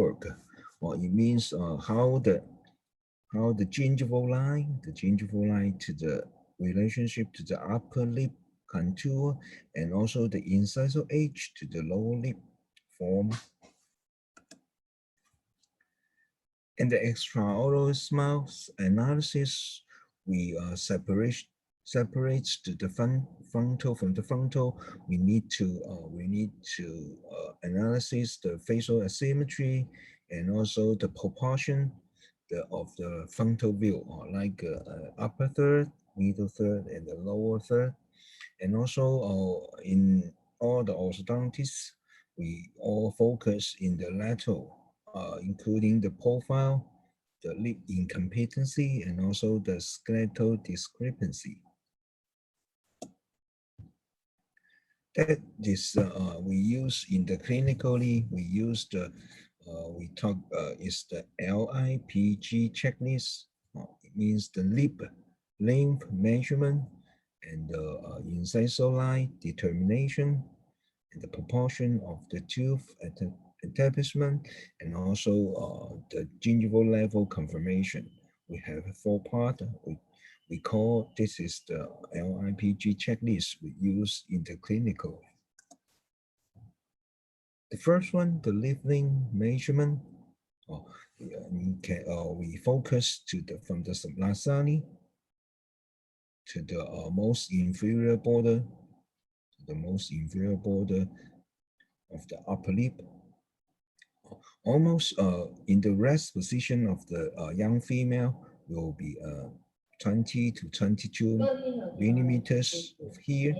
work. Or it means how the gingival line to the relationship to the upper lip contour, and also the incisor edge to the lower lip form. In the extraoral smile analysis, we separates to the frontal from the frontal. We need to analyze the facial asymmetry and also the proportion of the frontal view, or like upper third, middle third, and the lower third. And also in all the orthodontists, we all focus in the lateral, including the profile, the lip incompetency, and also the skeletal discrepancy. That is we use in the clinically, we use the is the LIPG checklist. It means the lip length measurement and the incisor line determination, and the proportion of the tooth establishment, and also the gingival level confirmation. We have 4 parts. We call this is the LIPG checklist we use in the clinical. The first one, the lip length measurement. We focus to from the subnasally to the most inferior border, of the upper lip. Almost in the rest position of the young female will be 20 to 22 millimeters here,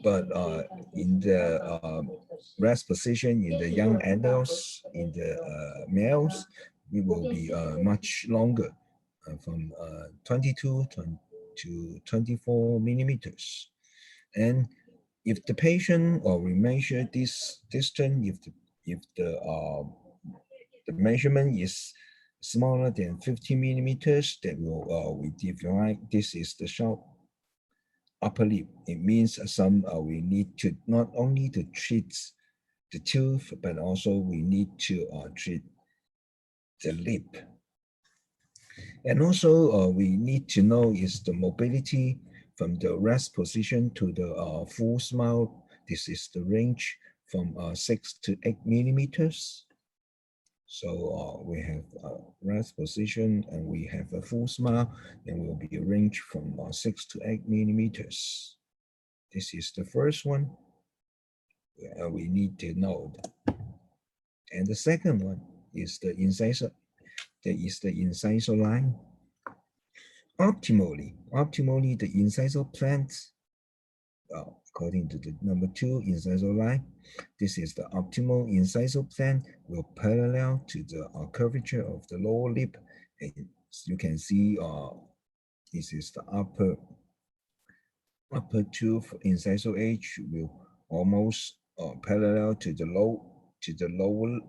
but in the rest position in the young adults, in the males, it will be much longer, from 22 to 24 millimeters. And if the patient, or we measure this distance, if the measurement is smaller than 50 millimeters, then we define this is the sharp upper lip. It means we need to not only to treat the tooth, but also we need to treat the lip. And also we need to know is the mobility from the rest position to the full smile. This is the range from 6 to 8 millimeters. So we have rest position and we have a full smile, and will be a range from 6 to 8 millimeters. This is the first one we need to know. And the second one is the incisor. There is the incisor line. Optimally, the incisor plant, according to the number 2 incisor line, this is the optimal incisor plant, will parallel to the curvature of the lower lip. And you can see this is the upper tooth incisor edge will almost parallel to the lower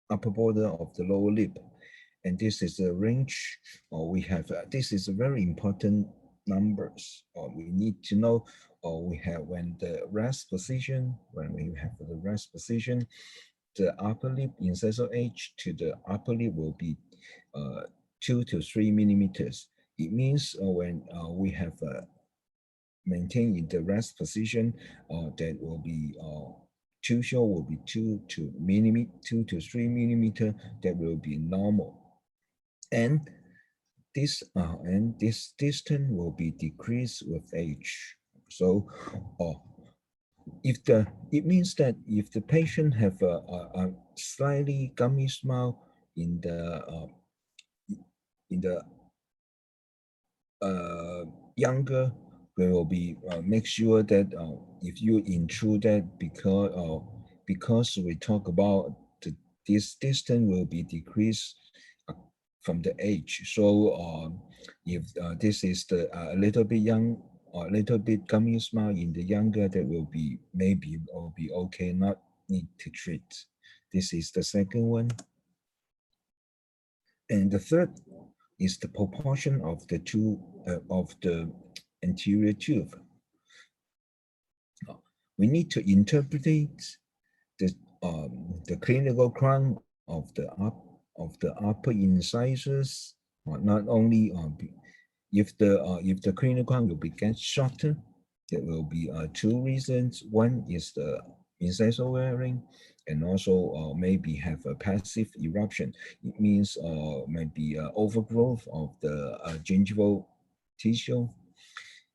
upper border of the lower lip. And this is a range, we have, this is a very important numbers. We need to know, we have when we have the rest position, the upper lip incisor edge to the upper lip will be 2 to 3 millimeters. It means when we have maintained in the rest position, that will be will be 2 to 3 millimeter. That will be normal. And this distance will be decreased with age. So it means that if the patient have a slightly gummy smile in the younger, we will be make sure that if you intrude that, because we talk about this distance will be decreased from the age. So if this is the a little bit young or a little bit gummy smile in the younger, that will be maybe will be okay, not need to treat. This is the second one. And the third is the proportion of the two of the anterior tooth. We need to interpret the clinical crown of the upper incisors, not only if the cranial crown will be get shorter, there will be two reasons. One is the incisor wearing, and also maybe have a passive eruption. It means maybe overgrowth of the gingival tissue.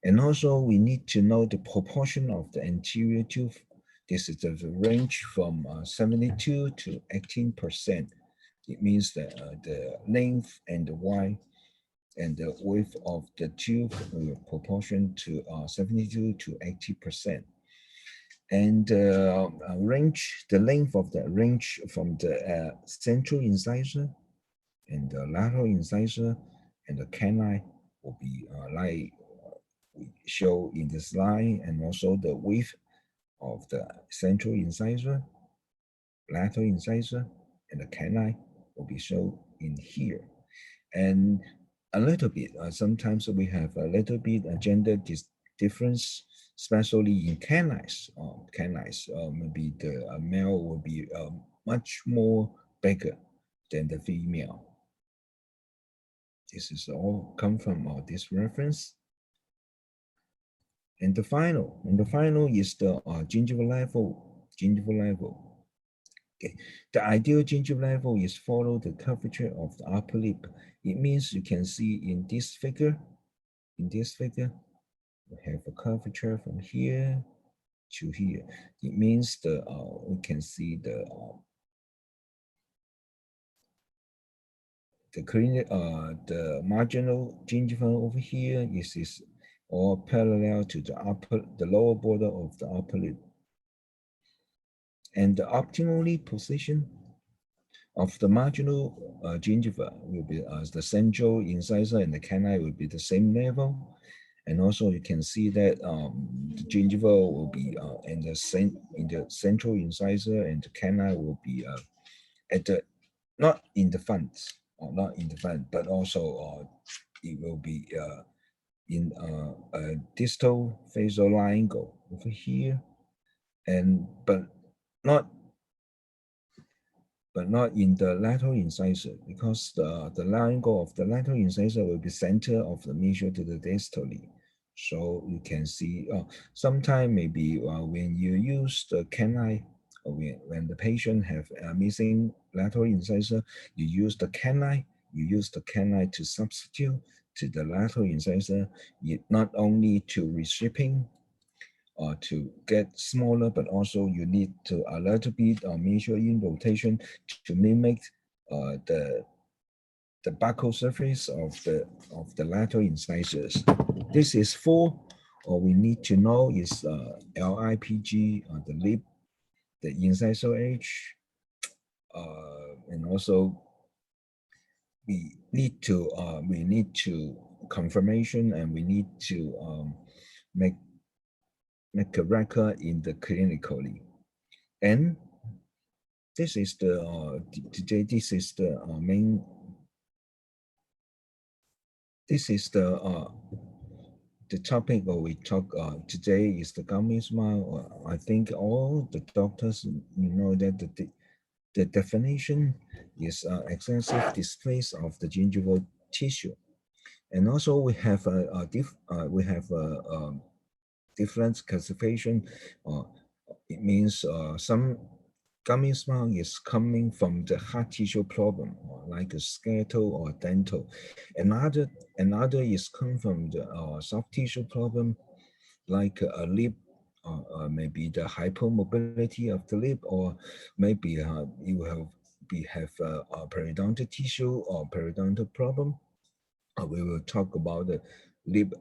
And also we need to know the proportion of the anterior tooth. This is the range from 72 to 18%. It means that the length and the width and the width of the tooth will proportion to 72 to 80%. And range, the length of the range from the central incisor and the lateral incisor and the canine will be like we show in the slide, and also the width of the central incisor, lateral incisor, and the canine will be shown in here. And a little bit, sometimes we have a little bit gender difference, especially in canines. Maybe the male will be much more bigger than the female. This is all come from this reference. And the final is the gingival level. Okay. The ideal gingival level is follow the curvature of the upper lip. It means you can see in this figure, we have a curvature from here to here. It means the we can see the marginal gingival over here is all parallel to the lower border of the upper lip. And the optimally position of the marginal gingiva will be the central incisor and the canine will be the same level. And also you can see that the gingiva will be in the central incisor, and the canine will be at the not in the front, but also it will be in a distal facial triangle over here, and but not in the lateral incisor, because the angle of the lateral incisor will be center of the mesial to the distally. So you can see sometime maybe when you use the canine, when the patient have a missing lateral incisor, you use the canine to substitute to the lateral incisor, not only to reshaping or to get smaller, but also you need to a little bit mesial in rotation to mimic the buccal surface of the lateral incisors. This is 4. We need to know is LIPG, the lip, the incisor edge, and also we need to confirmation, and we need to make a record in the clinically. And this is the today. This is the main. This is the topic we talk today is the gummy smile. I think all the doctors know that the definition is excessive displace of the gingival tissue, and also we have a different classification. It means some gummy smile is coming from the hard tissue problem, like a skeletal or dental. Another is come from the soft tissue problem, like a lip, maybe the hypermobility of the lip, or maybe you have a periodontal tissue or periodontal problem. We will talk about the lip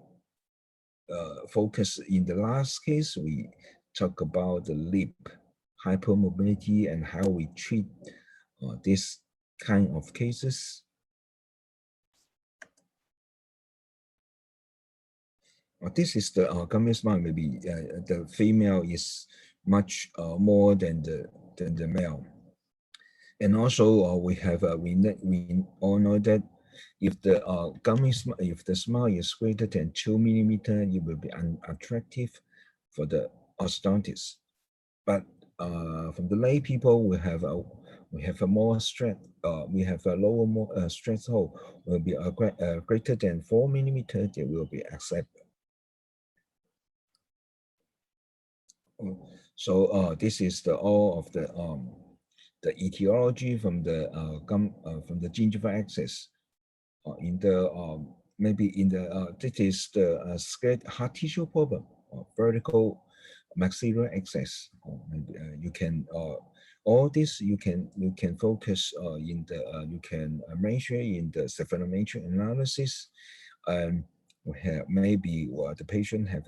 focus. In the last case, we talk about the lip hypermobility and how we treat this kind of cases. This is the gummy smile. Maybe the female is much more than the male. And also we have we all know that if the if the smile is greater than 2 millimeter, it will be unattractive for the orthodontist. But from the lay people, we have we have a more stress. We have a lower more threshold will be greater than 4 millimeter. They will be accepted. So this is the all of the etiology from the gingival axis. In the maybe in the this is the hard tissue problem, vertical maxillary access. Maybe you can all this you can focus in the you can measure in the cephalometric analysis. We have maybe the patient have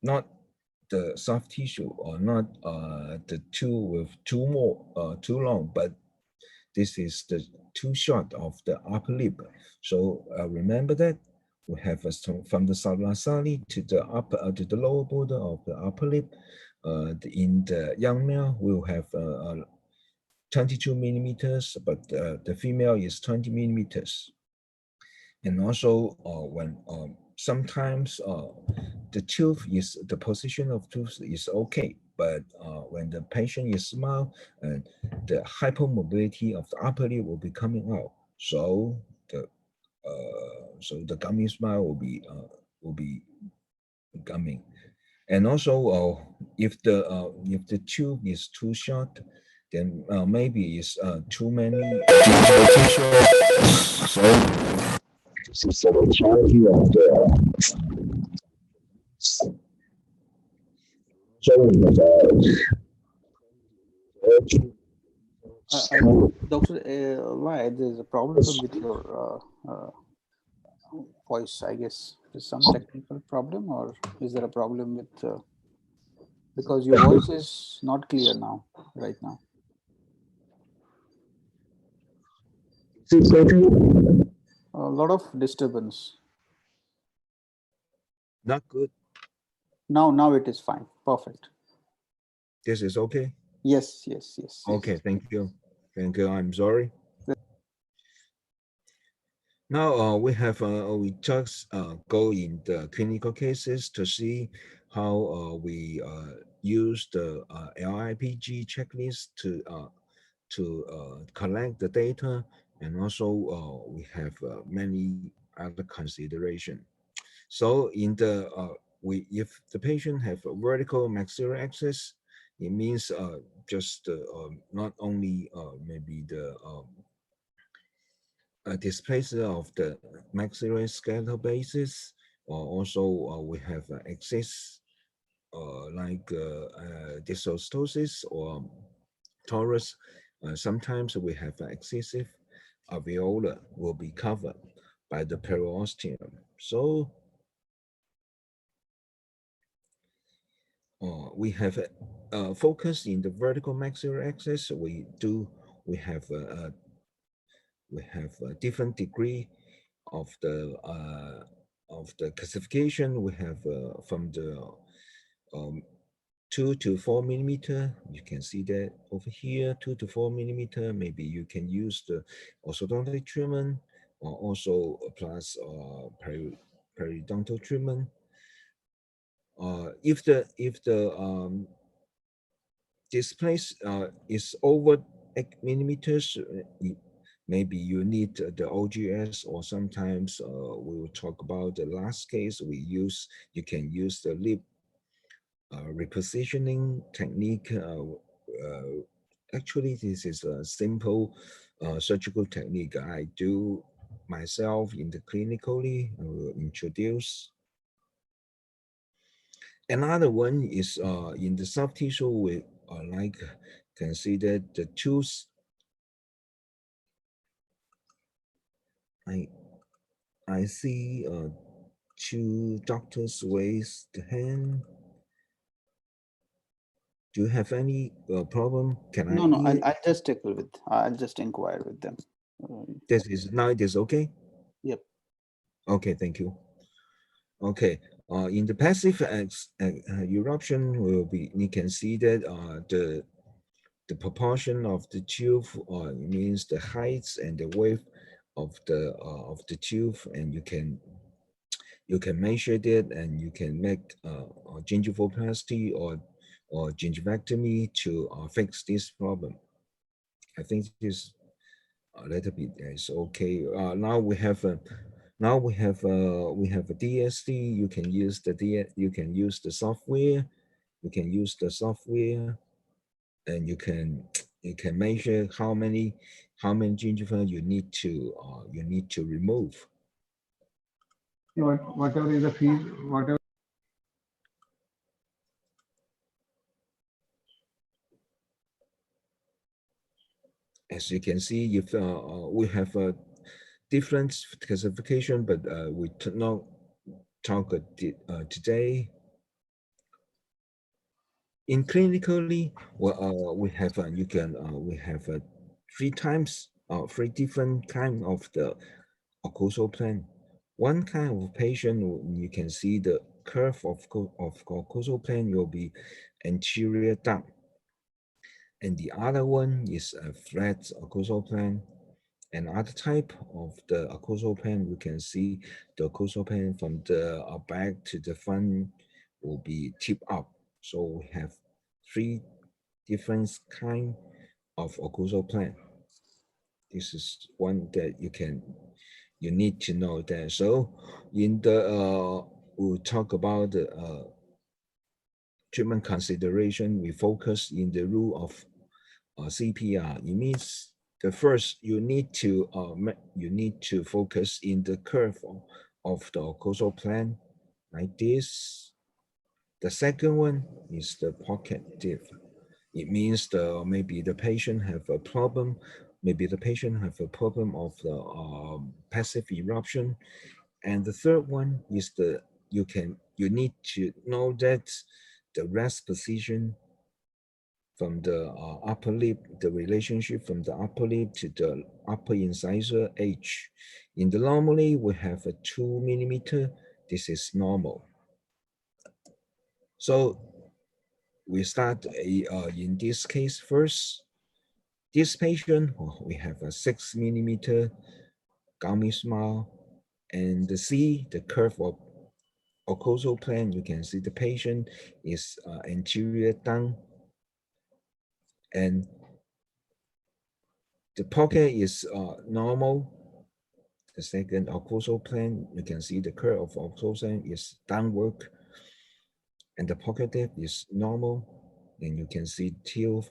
not the soft tissue or not the tooth with too long, but this is the too short of the upper lip. So remember that we have from the subnasally to the upper to the lower border of the upper lip. In the young male, we'll have 22 millimeters, but the female is 20 millimeters. And also when sometimes the tooth is the position of tooth is okay, but when the patient is small, the hypermobility of the upper lip will be coming out. So the gummy smile will be gumming. And also if the tooth is too short, then maybe it's too many tissue. So this is the quality of the showing Dr. Why there's a problem with your voice, I guess. Is some technical problem, or is there a problem with because your voice is not clear now, right now? A lot of disturbance. Not good. Now it is fine. Perfect. This is okay? Yes. Okay, thank you. Thank you. I'm sorry. Now we just go in the clinical cases to see how we use the LIPG checklist to collect the data, and also we have many other consideration. So in the if the patient have a vertical maxillary access, it means just not only maybe the displacer of the maxillary skeletal basis, or also we have excess like dysostosis or torus. Sometimes we have excessive alveolar will be covered by the periosteum. So we have focus in the vertical maxillary access. We have a different degree of the classification. We have from the 2 to 4 millimeter. You can see that over here, 2 to 4 millimeter. Maybe you can use the orthodontic treatment, or also plus periodontal treatment. If the displace is over 8 millimeters, maybe you need the OGS, or sometimes we will talk about the last case. You can use the lip repositioning technique. Actually, this is a simple surgical technique I do myself in the clinically. I will introduce. Another one is in the soft tissue. We like consider the tooth. I see two doctors raise the hand. Do you have any problem? Can No, I'll just tackle with. I'll just inquire with them. This is now it is okay. Yep. Okay, thank you. Okay, in the passive eruption will be, you can see that the proportion of the tooth means the heights and the width of the tooth, and you can measure that, and you can make gingivoplasty or gingivectomy to fix this problem. I think this a little bit is okay. Now we have a DSD. You can use you can use the software. You can use the software, and you can measure how many gingiva you need to remove. Whatever is the fees, whatever. As you can see, if we have a different classification, but we not talk today. In clinically, well, we have we have three different kind of the occlusal plane. One kind of patient, you can see the curve of occlusal plane will be anterior down, and the other one is a flat occlusal plane. Another type of the occlusal plane, you can see the occlusal plane from the back to the front will be tip up. So we have three different kind of occlusal plane. This is one that you need to know that. So in the we'll talk about the treatment consideration. We focus in the rule of CPR. It means the first you need to focus in the curve of the occlusal plane like this. The second one is the pocket dip. It means maybe the patient have a problem. Maybe the patient have a problem of the passive eruption. And the third one is you need to know that the rest position from the upper lip, the relationship from the upper lip to the upper incisor edge. In the normally, we have a 2 millimeter. This is normal. So we start in this case first. This patient, we have a 6 millimeter gummy smile, and see the curve of occlusal plane. You can see the patient is anterior down, and the pocket is normal. The second occlusal plane, you can see the curve of occlusal plane is downward, and the pocket depth is normal. And you can see till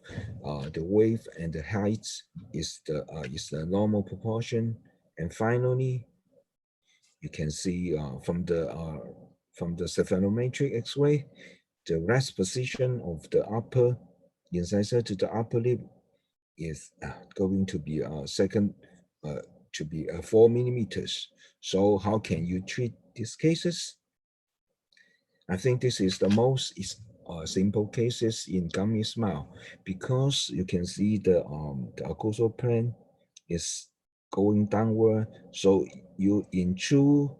the wave and the height is the normal proportion. And finally, you can see from the cephalometric X-ray, the rest position of the upper incisor to the upper lip is going to be to be 4 millimeters. So how can you treat these cases? I think this is the most simple cases in gummy smile, because you can see the occlusal plane is going downward. So you intrude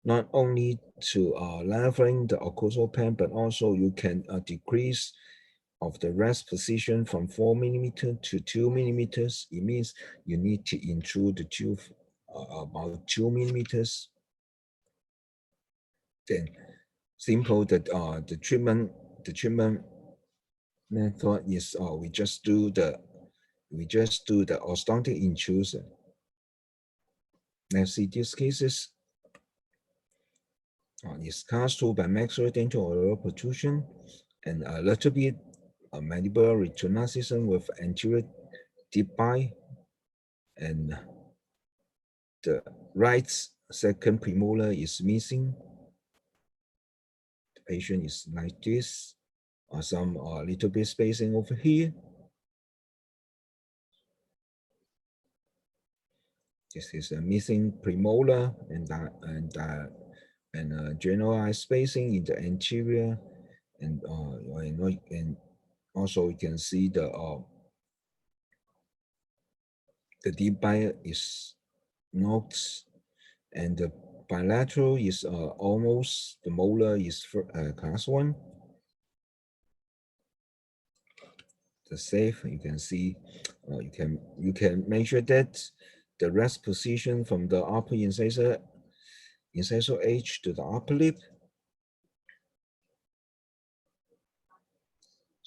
not only to leveling the occlusal plane, but also you can decrease of the rest position from 4 millimeters to 2 millimeters. It means you need to intrude the tooth about 2 millimeters. Then simple that the treatment method is we just do the orthodontic intrusion. Now see these cases. Is caused to by maxillary dental oral protrusion and a little bit mandibular retinoscism with anterior deep bite, and the right second premolar is missing. The patient is like this, or some little bit spacing over here. This is a missing premolar and generalized spacing in the anterior, and also you can see the deep bite is not, and the bilateral is almost, the molar is for class 1. The safe, you can see, you can measure that the rest position from the upper incisor edge to the upper lip.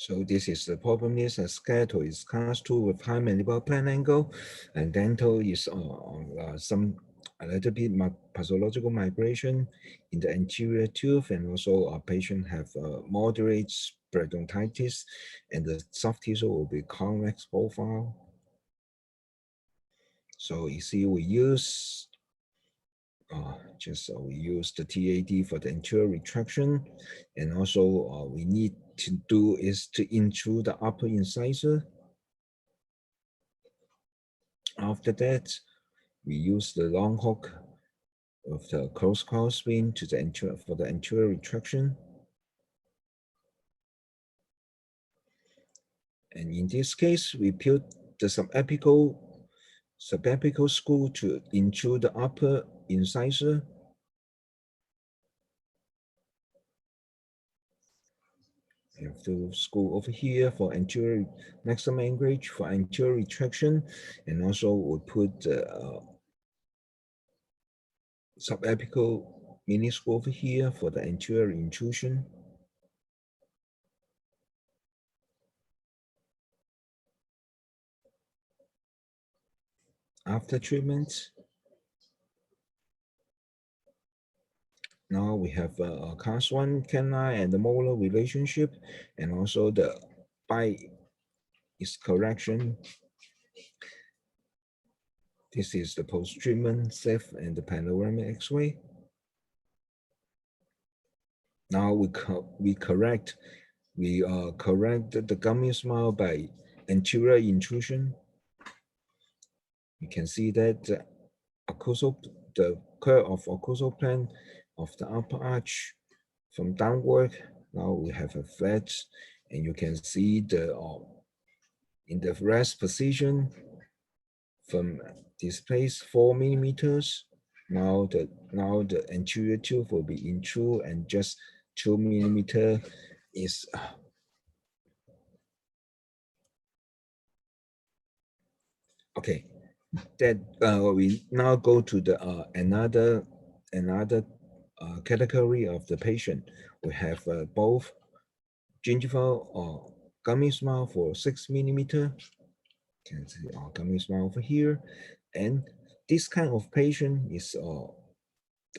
So this is the problem is a skeletal is class 2 with high mandibular plan angle, and dental is a little bit pathological migration in the anterior tooth, and also a patient have moderate periodontitis, and the soft tissue will be convex profile. So you see, we use we use the TAD for the anterior retraction, and also we need to do is to intrude the upper incisor. After that, we use the long hook of the closed crossbeam to the anterior for the anterior retraction. And in this case, we put the subapical screw to intrude the upper incisor. We have to screw over here for anterior maximum anchorage for anterior retraction, and also we put the subapical mini screw over here for the anterior intrusion. After treatment, now we have a class 1 canine and the molar relationship, and also the bite is correction. This is the post-treatment SIF and the panoramic X-ray. Now we correct the gummy smile by anterior intrusion. You can see that the curve of occlusal plane of the upper arch from downward. Now we have a flat, and you can see the in the rest position from this place 4 millimeters. Now the anterior tooth will be intrude, and just 2 millimeter is okay. That we now go to the another category of the patient. We have both gingival or gummy smile for 6 millimeter. You can see our gummy smile over here, and this kind of patient is the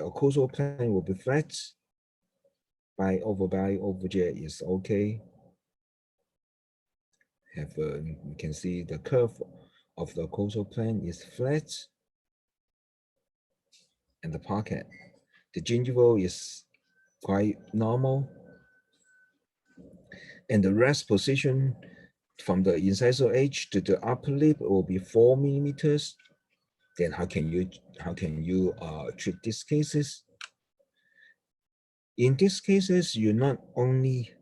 occlusal plane will be flat. By over J is okay. You can see the curve of the occlusal plane is flat, and the pocket. The gingival is quite normal, and the rest position from the incisor edge to the upper lip will be 4 millimeters. Then how can you treat these cases? In these cases, you do not only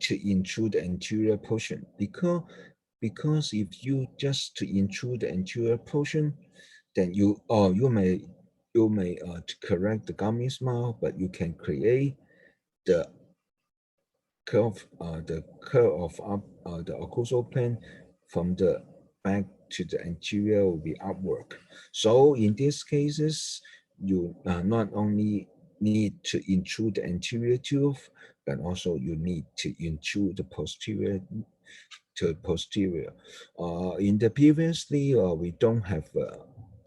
to intrude the anterior portion, because if you just to intrude the anterior portion, then you may to correct the gummy smile, but you can create the curve of the occlusal plane from the back to the anterior will be upward. So in these cases, you not only need to intrude the anterior tooth, but also you need to intrude the posterior to posterior. In the previously, we don't have.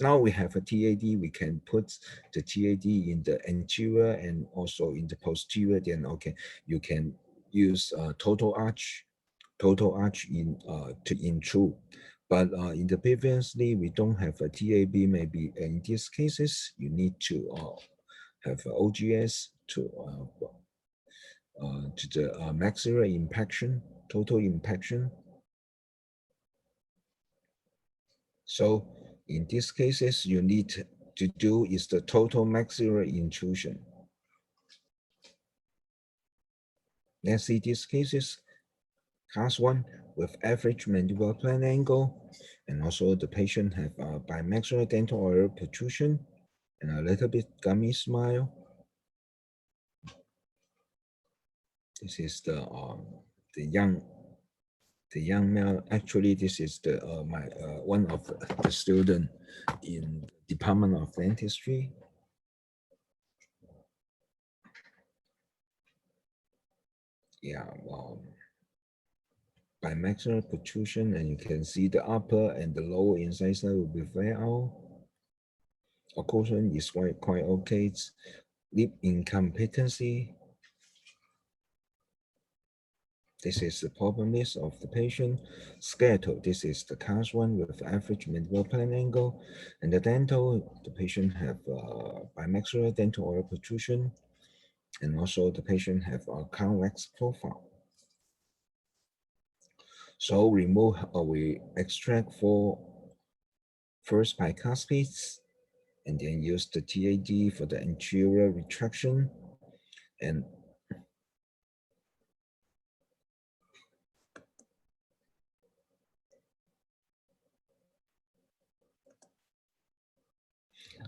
Now we have a TAD. We can put the TAD in the anterior and also in the posterior. Then okay, you can use total arch in to intrude. But in the previously, we don't have a TAB. Maybe in these cases, you need to have OGS to the maxillary impaction, total impaction. So in these cases, you need to do is the total maxillary intrusion. Let's see these cases. Class 1 with average mandibular plane angle, and also the patient have bimaxillary dental oil protrusion and a little bit gummy smile. This is the young male. Actually, this is the one of the student in Department of Dentistry. yeah, bimaxillary protrusion, and you can see the upper and the lower incisor will be flare out. Occlusion is quite okay. It's lip incompetency. This is the problem list of the patient. Skeletal, this is the cast one with average mandibular plane angle. And the dental, the patient have bimaxillary dental oral protrusion. And also the patient have a convex profile. So we extract for first bicuspids, and then use the TAD for the anterior retraction. And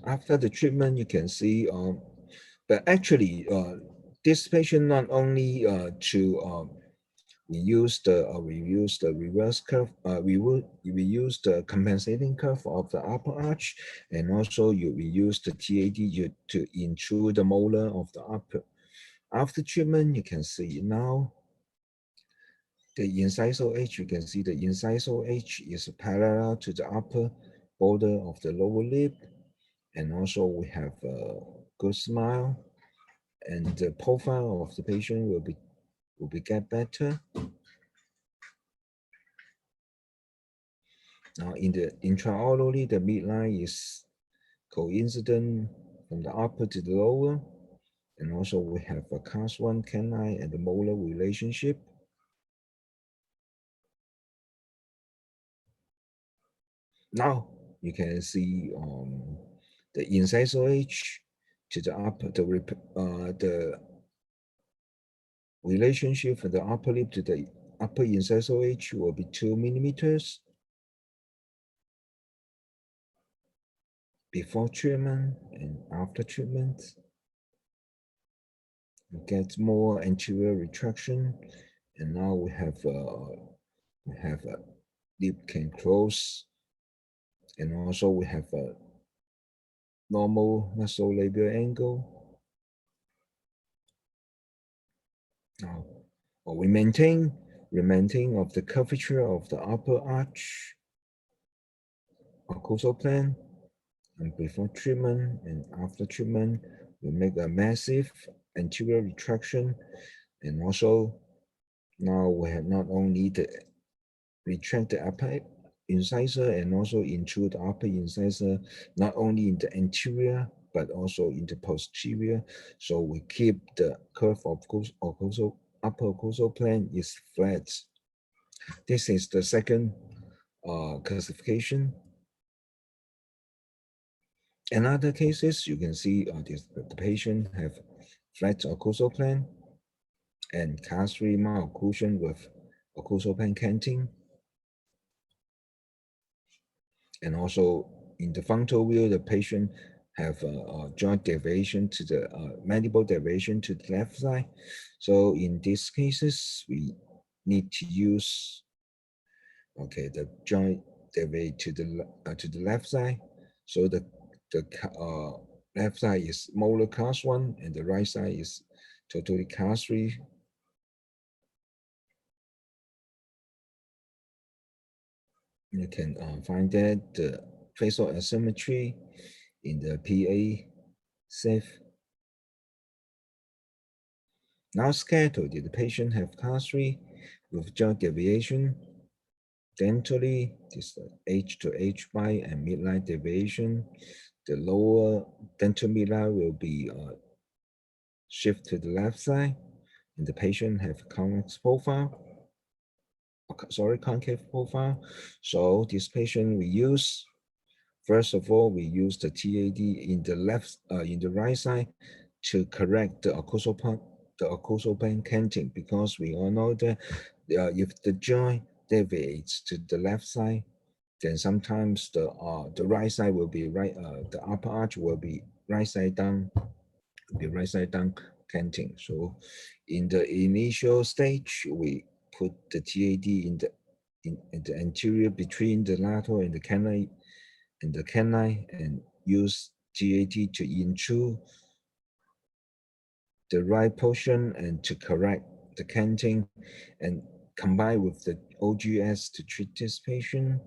after the treatment, you can see, but actually, this patient not only we use the reverse curve, we use the compensating curve of the upper arch, and also we use the TAD to intrude the molar of the upper. After treatment, you can see now the incisal edge. You can see the incisal edge is parallel to the upper border of the lower lip. And also we have a good smile, and the profile of the patient will be get better. Now in the intraorally, the midline is coincident from the upper to the lower, and also we have a cast one canine and the molar relationship. Now you can see the incisal edge to the upper, the relationship from the upper lip to the upper incisal edge will be 2 millimeters. Before treatment and after treatment, we get more anterior retraction, and now we have a lip can close, and also we have a normal nasolabial angle. Now, we maintain of the curvature of the upper arch occlusal plane, and before treatment and after treatment, we make a massive anterior retraction, and also now we have not only the retract the upper incisor and also intrude the upper incisor, not only in the anterior but also in the posterior. So we keep the curve of upper occlusal plane is flat. This is the second classification. In other cases, you can see the patient have flat occlusal plane and cast-free malocclusion with occlusal plane canting. And also in the frontal view, the patient have a joint deviation to the mandible deviation to the left side. So in these cases, we need to use the joint deviate to the left side. So the left side is molar cast one, and the right side is totally cast free. You can find that the facial asymmetry in the PA safe. Now skeletal, did the patient have cast free with joint deviation? Dentally, this H to H bite and midline deviation. The lower dental midline will be shift to the left side, and the patient have convex profile. Concave profile. So this patient we use, first of all, we use the TAD in the right side to correct the occlusal plane canting, because we all know that if the joint deviates to the left side, then sometimes the right side will be the upper arch will be right side down canting. So in the initial stage, we put the TAD in the anterior between the lateral and the canine and use TAD to intrude the right portion and to correct the canting and combine with the OGS to treat this patient.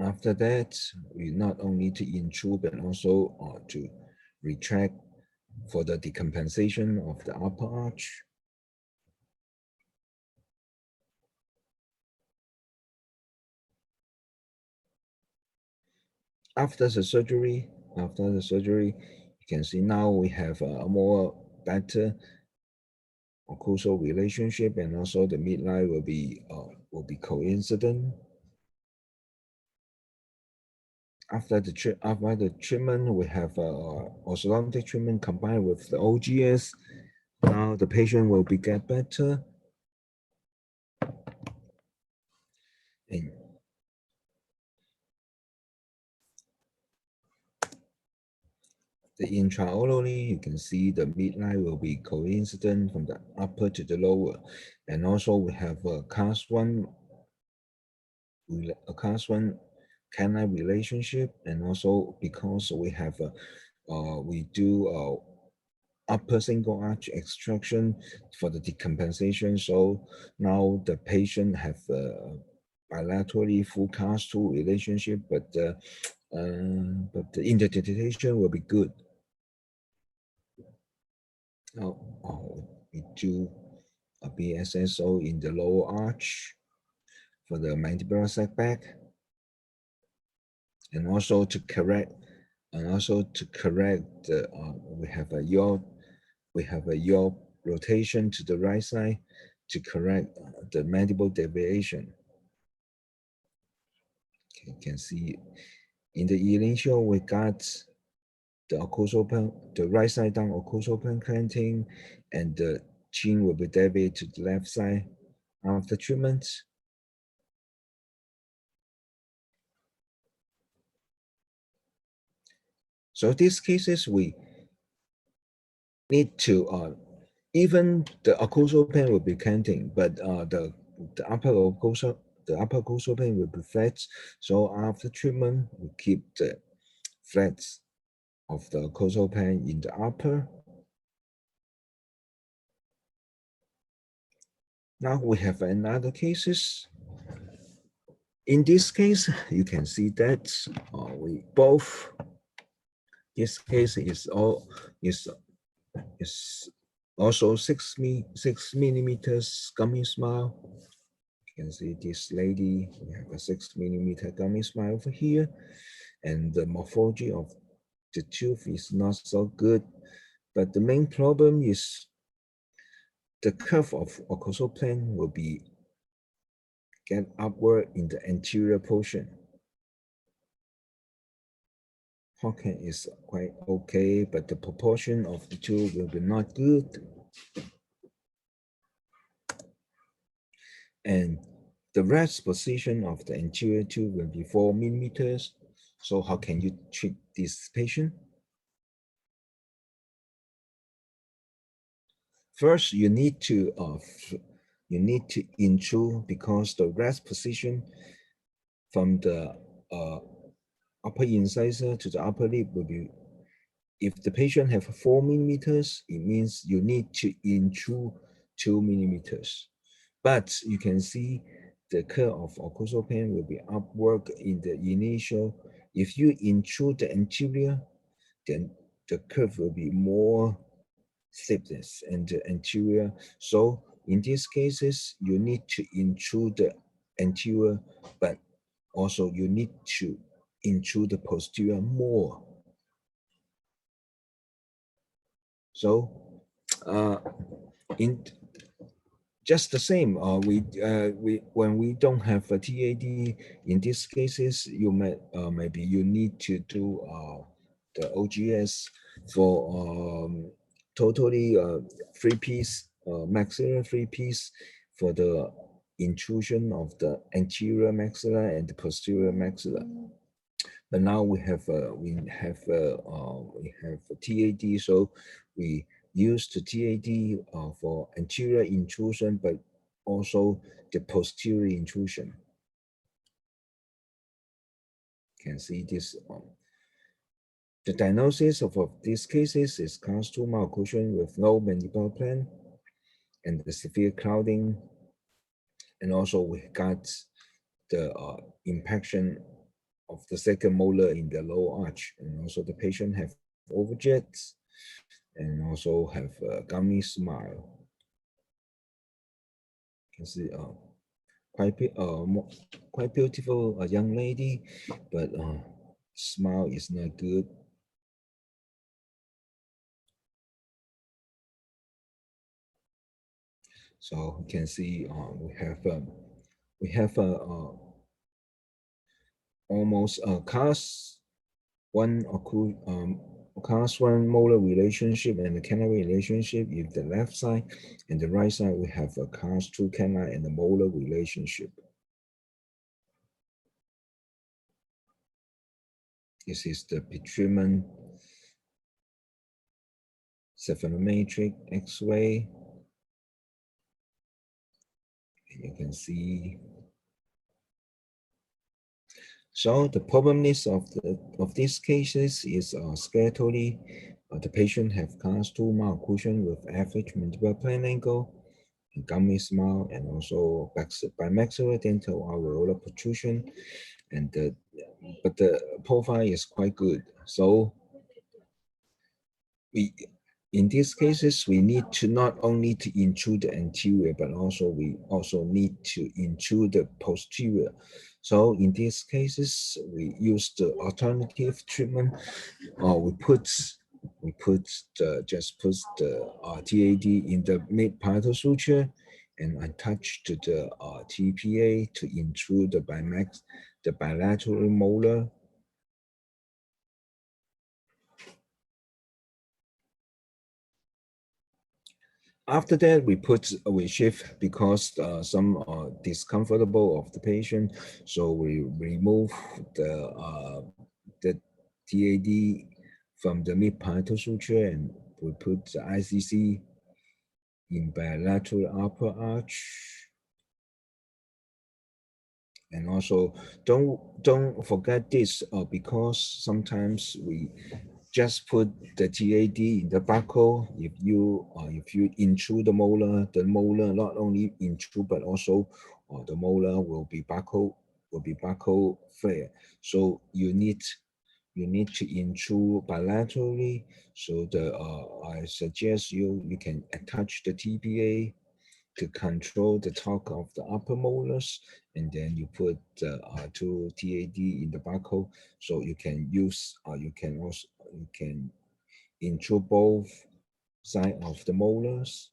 After that, we not only to intrude but also to retract for the decompensation of the upper arch. After the surgery, you can see now we have a more better occlusal relationship, and also the midline will be coincident. After the treatment, we have orthodontic treatment combined with the OGS. Now the patient will get better. And the intraorally, you can see the midline will be coincident from the upper to the lower. And also we have a class one canine relationship, and also because we have we do upper single arch extraction for the decompensation, so now the patient have bilaterally full class 2 relationship, but the interpretation will be good. Now we do a BSSO in the lower arch for the mandibular setback, and also to correct the we have a yaw rotation to the right side to correct the mandible deviation. Okay, you can see in the initial we got the occlusal plane, the right side down occlusal plane clenching, and the chin will be deviated to the left side after treatment. So these cases we need to even the occlusal plane will be canting, but the upper occlusal plane will be flat. So after treatment, we keep the flats of the occlusal plane in the upper. Now we have another cases. In this case, you can see that we both. This case is also 6 millimeters gummy smile. You can see this lady, we have a 6 millimeter gummy smile over here, and the morphology of the tooth is not so good. But the main problem is the curve of occlusal plane will be get upward in the anterior portion. Pocket is quite okay, but the proportion of the two will be not good. And the rest position of the anterior tooth will be 4 millimeters. So how can you treat this patient? First, you need to intrude, because the rest position from the upper incisor to the upper lip will be, if the patient have 4 millimeters, it means you need to intrude 2 millimeters. But you can see the curve of occlusal plane will be upward in the initial. If you intrude the anterior, then the curve will be more steepness and the anterior. So in these cases, you need to intrude the anterior, but also you need to intrude the posterior more. So in just the same, when we don't have a TAD, in these cases, you maybe you need to do the OGS for totally 3-piece maxilla 3-piece for the intrusion of the anterior maxilla and the posterior maxilla. But now we have a TAD, so we use the TAD for anterior intrusion, but also the posterior intrusion. You can see this The diagnosis of these cases is class 2 malocclusion with low mandibular plane and the severe clouding. And also we got the impaction of the second molar in the lower arch. And also the patient have overjets and also have a gummy smile. You can see quite beautiful young lady, but smile is not good. So you can see we have almost a class 1 class 1 molar relationship and the canine relationship in the left side, and the right side we have a class 2 canine and the molar relationship. This is the pretreatment cephalometric X-ray. You can see. So the problem list of these cases is skeletally, the patient have class 2 malocclusion with average mandibular plane angle, and gummy smile, and also bimaxillary dental alveolar protrusion, and but the profile is quite good. So in these cases, we need to not only to intrude the anterior, but also we also need to intrude the posterior. So in these cases, we use the alternative treatment. Just put the TAD in the mid-parietal suture and attach to the TPA to intrude the bilateral molar. After that, we shift because some discomfortable of the patient, so we remove the TAD from the mid-parietal suture and we put the ICC in bilateral upper arch. And also don't forget this because sometimes we just put the TAD in the buccal. If you intrude the molar not only intrude but also the molar will be buccal flare. So you need to intrude bilaterally. So I suggest you can attach the TPA to control the torque of the upper molars, and then you put the 2 TAD in the buccal, so you can use you can intrude both sides of the molars.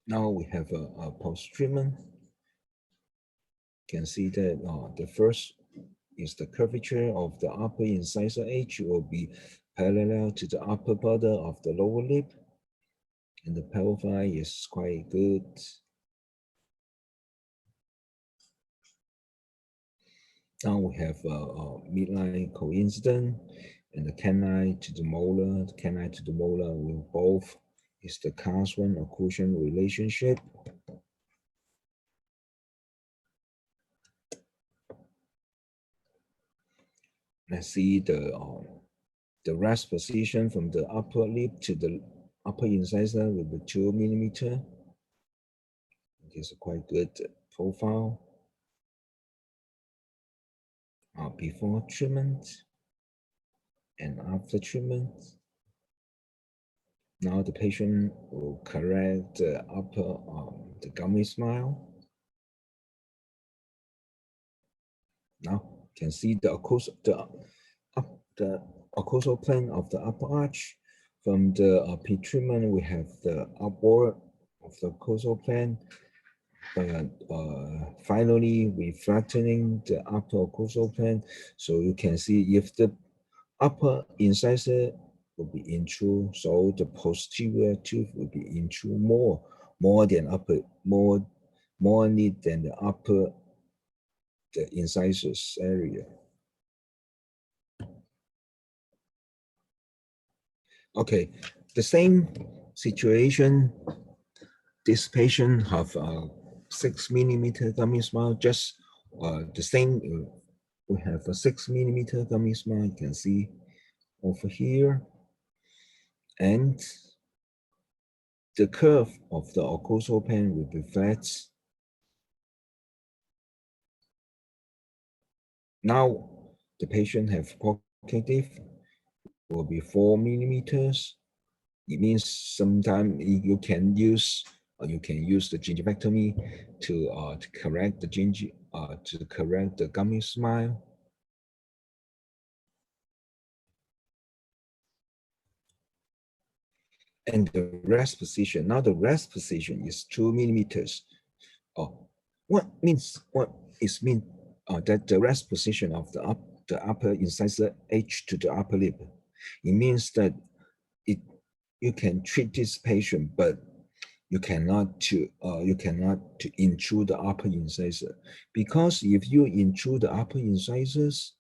Now we have a post treatment. You can see that the first is the curvature of the upper incisor edge will be parallel to the upper border of the lower lip, and the profile is quite good. Now we have a midline coincidence, and the canine to the molar. The canine to the molar will both is the class 1 occlusion relationship. Let's see the rest position from the upper lip to the upper incisor will be 2 millimeter. It is a quite good profile. Before treatment and after treatment. Now the patient will correct the upper the gummy smile. Now you can see the occlusal plane of the upper arch. From the pre-treatment, we have the upward of the occlusal plane. Finally, we flattening the upper occlusal plane, so you can see if the upper incisor will be intrude, so the posterior tooth will be intrude more than the upper the incisors area. Okay, the same situation. This patient have 6 millimeter gummy smile, just the same. We have a 6 millimeter gummy smile. You can see over here, and the curve of the occlusal plane will be flat. Now the patient have pocket depth will be 4 millimeters. It means sometimes you can use the gingivectomy to correct the gummy smile. And the rest position. Now the rest position is 2 millimeters. What is mean that the rest position of the upper incisor edge to the upper lip? It means that you can treat this patient, but you cannot to intrude the upper incisor, because if you intrude the upper incisors,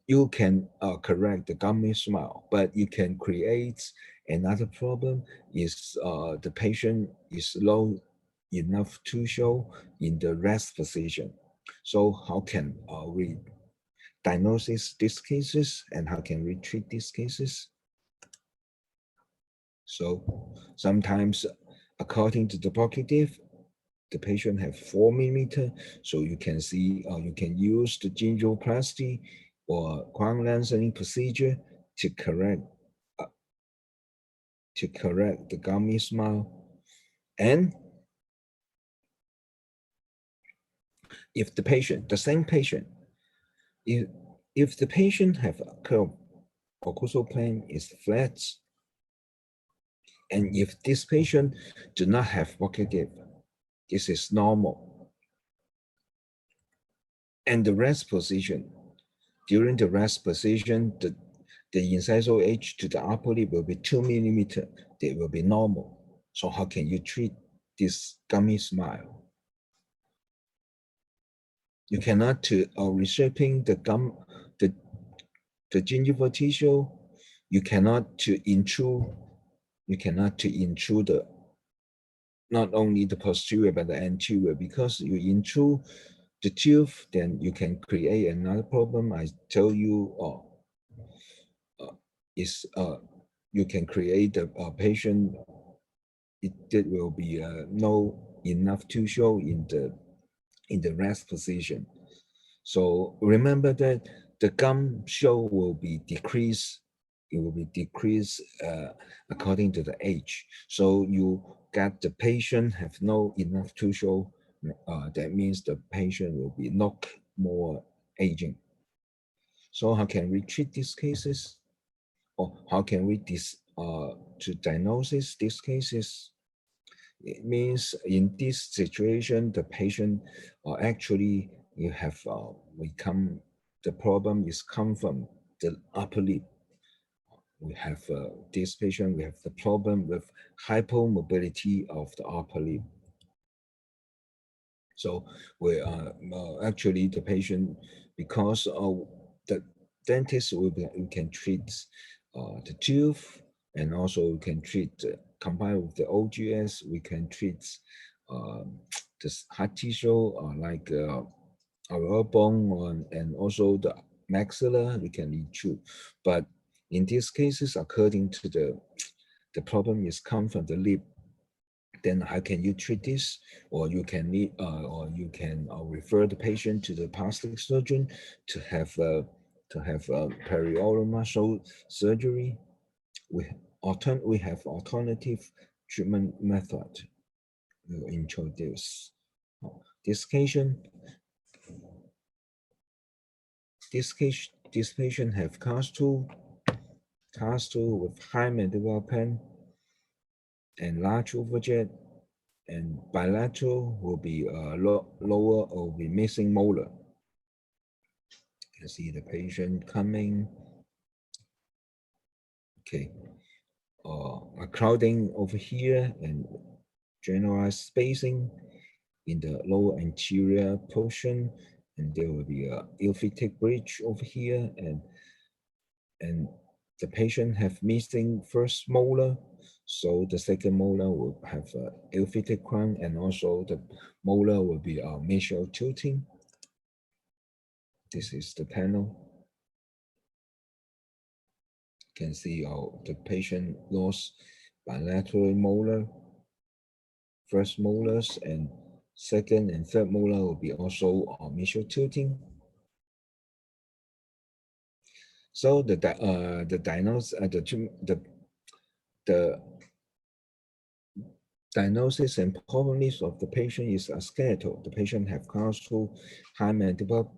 you can correct the gummy smile, but you can create another problem. Is the patient is low enough to show in the rest position? So how can we diagnose these cases, and how can we treat these cases? So sometimes, according to the pocket depth, the patient have 4 millimeter. So you can see, you can use the gingivoplasty or crown lengthening procedure to correct the gummy smile. And if the patient, the same patient, if the patient have a curve occlusal plane is flat, and if this patient do not have pocket depth, this is normal. And the rest position, during the rest position, the incisor edge to the upper lip will be 2 millimeter. They will be normal. So how can you treat this gummy smile? You cannot reshaping the gingival tissue. You cannot to intrude not only the posterior but the anterior, because you intrude the tooth, then you can create another problem. I tell you, you can create a patient. It will be no enough tissue in the rest position. So remember that the gum show will be decreased. It will be decreased according to the age. So you get the patient have no enough tissue. That means the patient will be not more aging. So how can we treat these cases? Or how can we to diagnose these cases? It means in this situation, the patient actually you have the problem is come from the upper lip. We have this patient, we have the problem with hypomobility of the upper lip. So we actually the patient, because the dentist we can treat the tooth, and also we can treat combined with the OGS, we can treat this hard tissue like our bone, and also the maxilla we can intrude. But in these cases, according to the problem is come from the lip, then how can you treat this? Or you can refer the patient to the plastic surgeon to have perioral muscle surgery. We have alternative treatment method. We'll introduce this patient. This patient have cast tooth with high mandibular pen and large overjet, and bilateral will be lower or will be missing molar. You can see the patient coming. Okay, a crowding over here and generalized spacing in the lower anterior portion, and there will be a euphytic bridge over here, and the patient have missing first molar. So the second molar will have a ill-fitted crown, and also the molar will be mesial tilting. This is the panel. You can see the patient lost bilateral molar, first molars, and second and third molar will be also mesial tilting. So the diagnosis, the diagnosis and prognosis of the patient is a skeletal. The patient have class 2 high mandible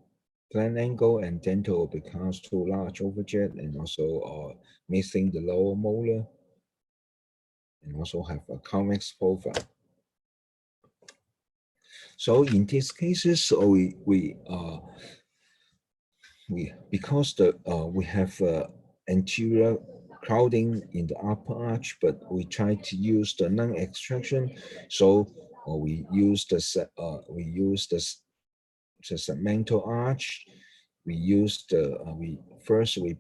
plan angle, and dental will be class 2 large overjet, and also missing the lower molar, and also have a convex profile. So in these cases, because we have anterior crowding in the upper arch, but we try to use the non-extraction. So we use the segmental arch. We use the we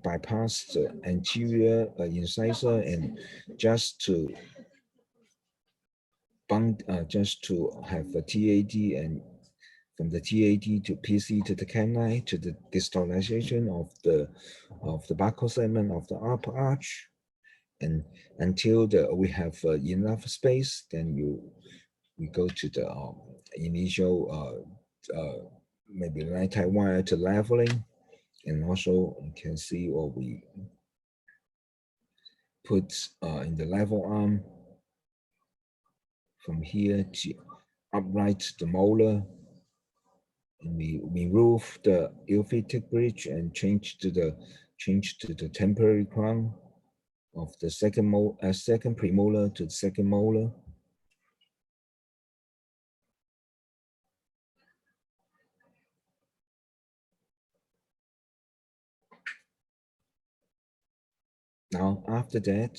bypass the anterior incisor, and just to have a TAD, and from the TAD to PC to the canine to the distalization of the buccal segment of the upper arch, and until we have enough space, then we go to the initial maybe right-type wire to leveling, and also you can see what we put in the level arm from here to upright the molar. And we remove the ill-fitted bridge and change to the temporary crown of the second premolar to the second molar. Now after that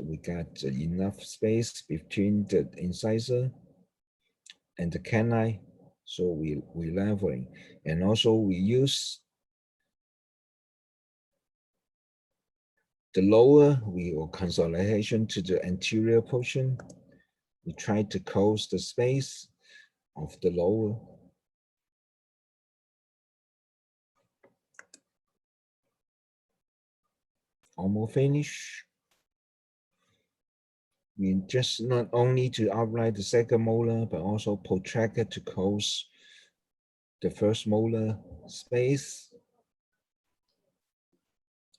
we got enough space between the incisor and the canine, so we leveling, and also we use the lower consolidation to the anterior portion. We try to close the space of the lower. Almost finish. We just not only to outline the second molar, but also protract it to close the first molar space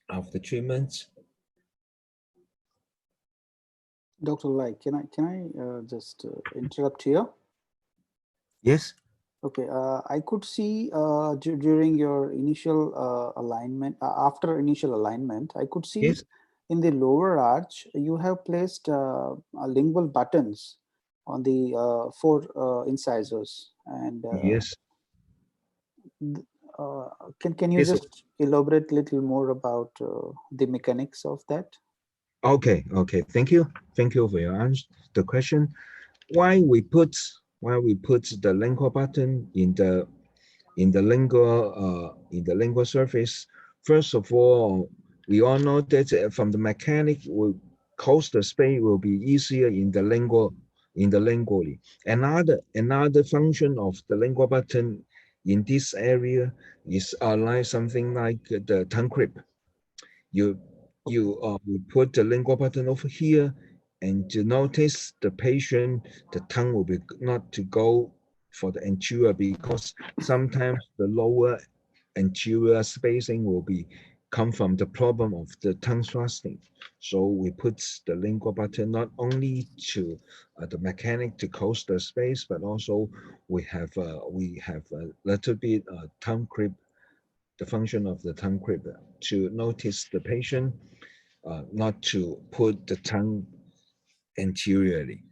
of the treatment. Dr. Lai, can I just interrupt here? Yes. Okay, I could see during your initial alignment, after initial alignment, I could see Yes. in the lower arch, you have placed lingual buttons on the 4 incisors. And Yes. Can you Yes. just elaborate a little more about the mechanics of that? Okay. Thank you for your answer. The question: why we put the lingual button in the lingual surface? First of all, we all know that from the mechanic, will close the space will be easier in the lingually. Another function of the lingual button in this area is like something like the tongue clip. You put the lingual button over here, and to notice the patient, the tongue will be not to go for the anterior, because sometimes the lower anterior spacing will be come from the problem of the tongue thrusting. So we put the lingual button not only to the mechanic to close the space, but also we have a little bit tongue clip, the function of the tongue clip, to notice the patient, not to put the tongue anteriorly.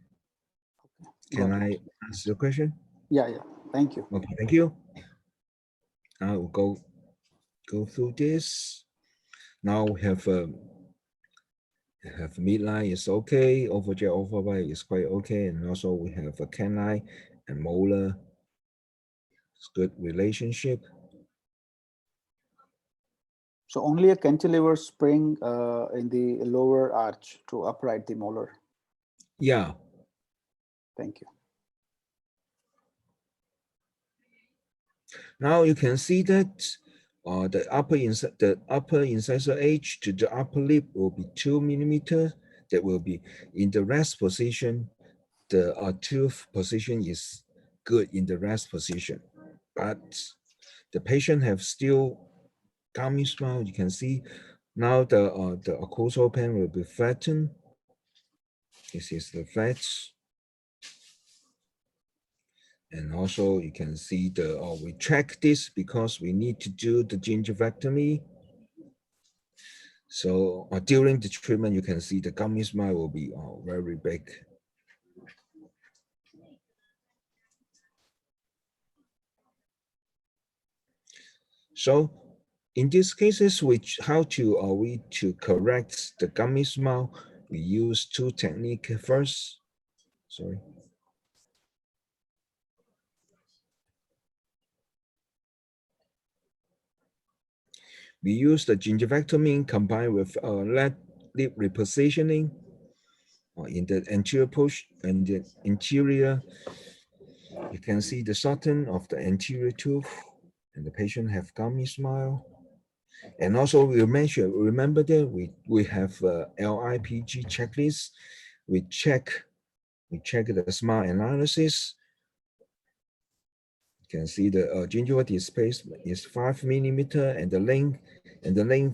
Can I answer the question? Yeah. Thank you. Okay, thank you. I will go through this. Now we have midline is okay, overjet overbite is quite okay, and also we have a canine and molar. It's good relationship. So only a cantilever spring in the lower arch to upright the molar. Yeah. Thank you. Now you can see that the upper incisor edge to the upper lip will be 2 millimeters. That will be in the rest position. The tooth position is good in the rest position, but the patient have still gummy smile. You can see now the occlusal pen will be flattened. This is the flat. And also you can see we track this because we need to do the gingivectomy. So during the treatment, you can see the gummy smile will be very big. So in these cases, how to correct the gummy smile, we use two techniques first. Sorry. We use the gingivectomy combined with lip repositioning in the anterior push and the interior. You can see the shorten of the anterior tooth, and the patient have gummy smile. And also we remember that we have LIPG checklist. We check the smile analysis. You can see the gingival displacement is 5 millimeter, and the length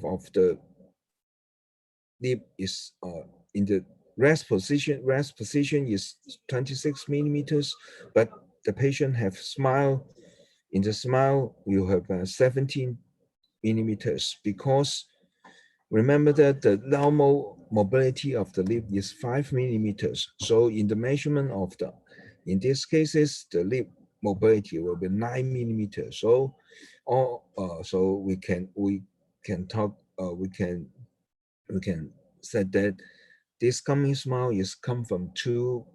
of the lip is in the rest position is 26 millimeters, but the patient have smile. In the smile, you have 17 millimeters because remember that the normal mobility of the lip is 5 millimeters. So in the measurement of in these cases, the lip mobility will be 9 millimeters. So, so we can say that this gummy smile is come from two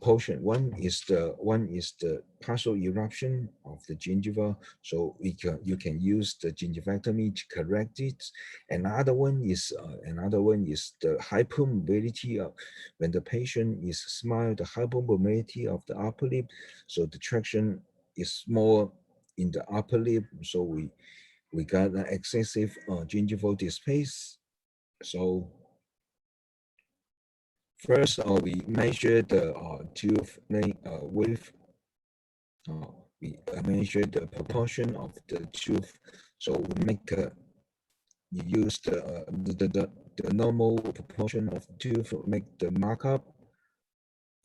portion. One is the partial eruption of the gingiva, so you can use the gingivectomy to correct it. Another one is the hypermobility of when the patient is smile, the hypermobility of the upper lip, so the traction is more in the upper lip, so we got an excessive gingival displace. So first, we measure the tooth width. We measure the proportion of the tooth. So we make you use the normal proportion of the tooth, make the markup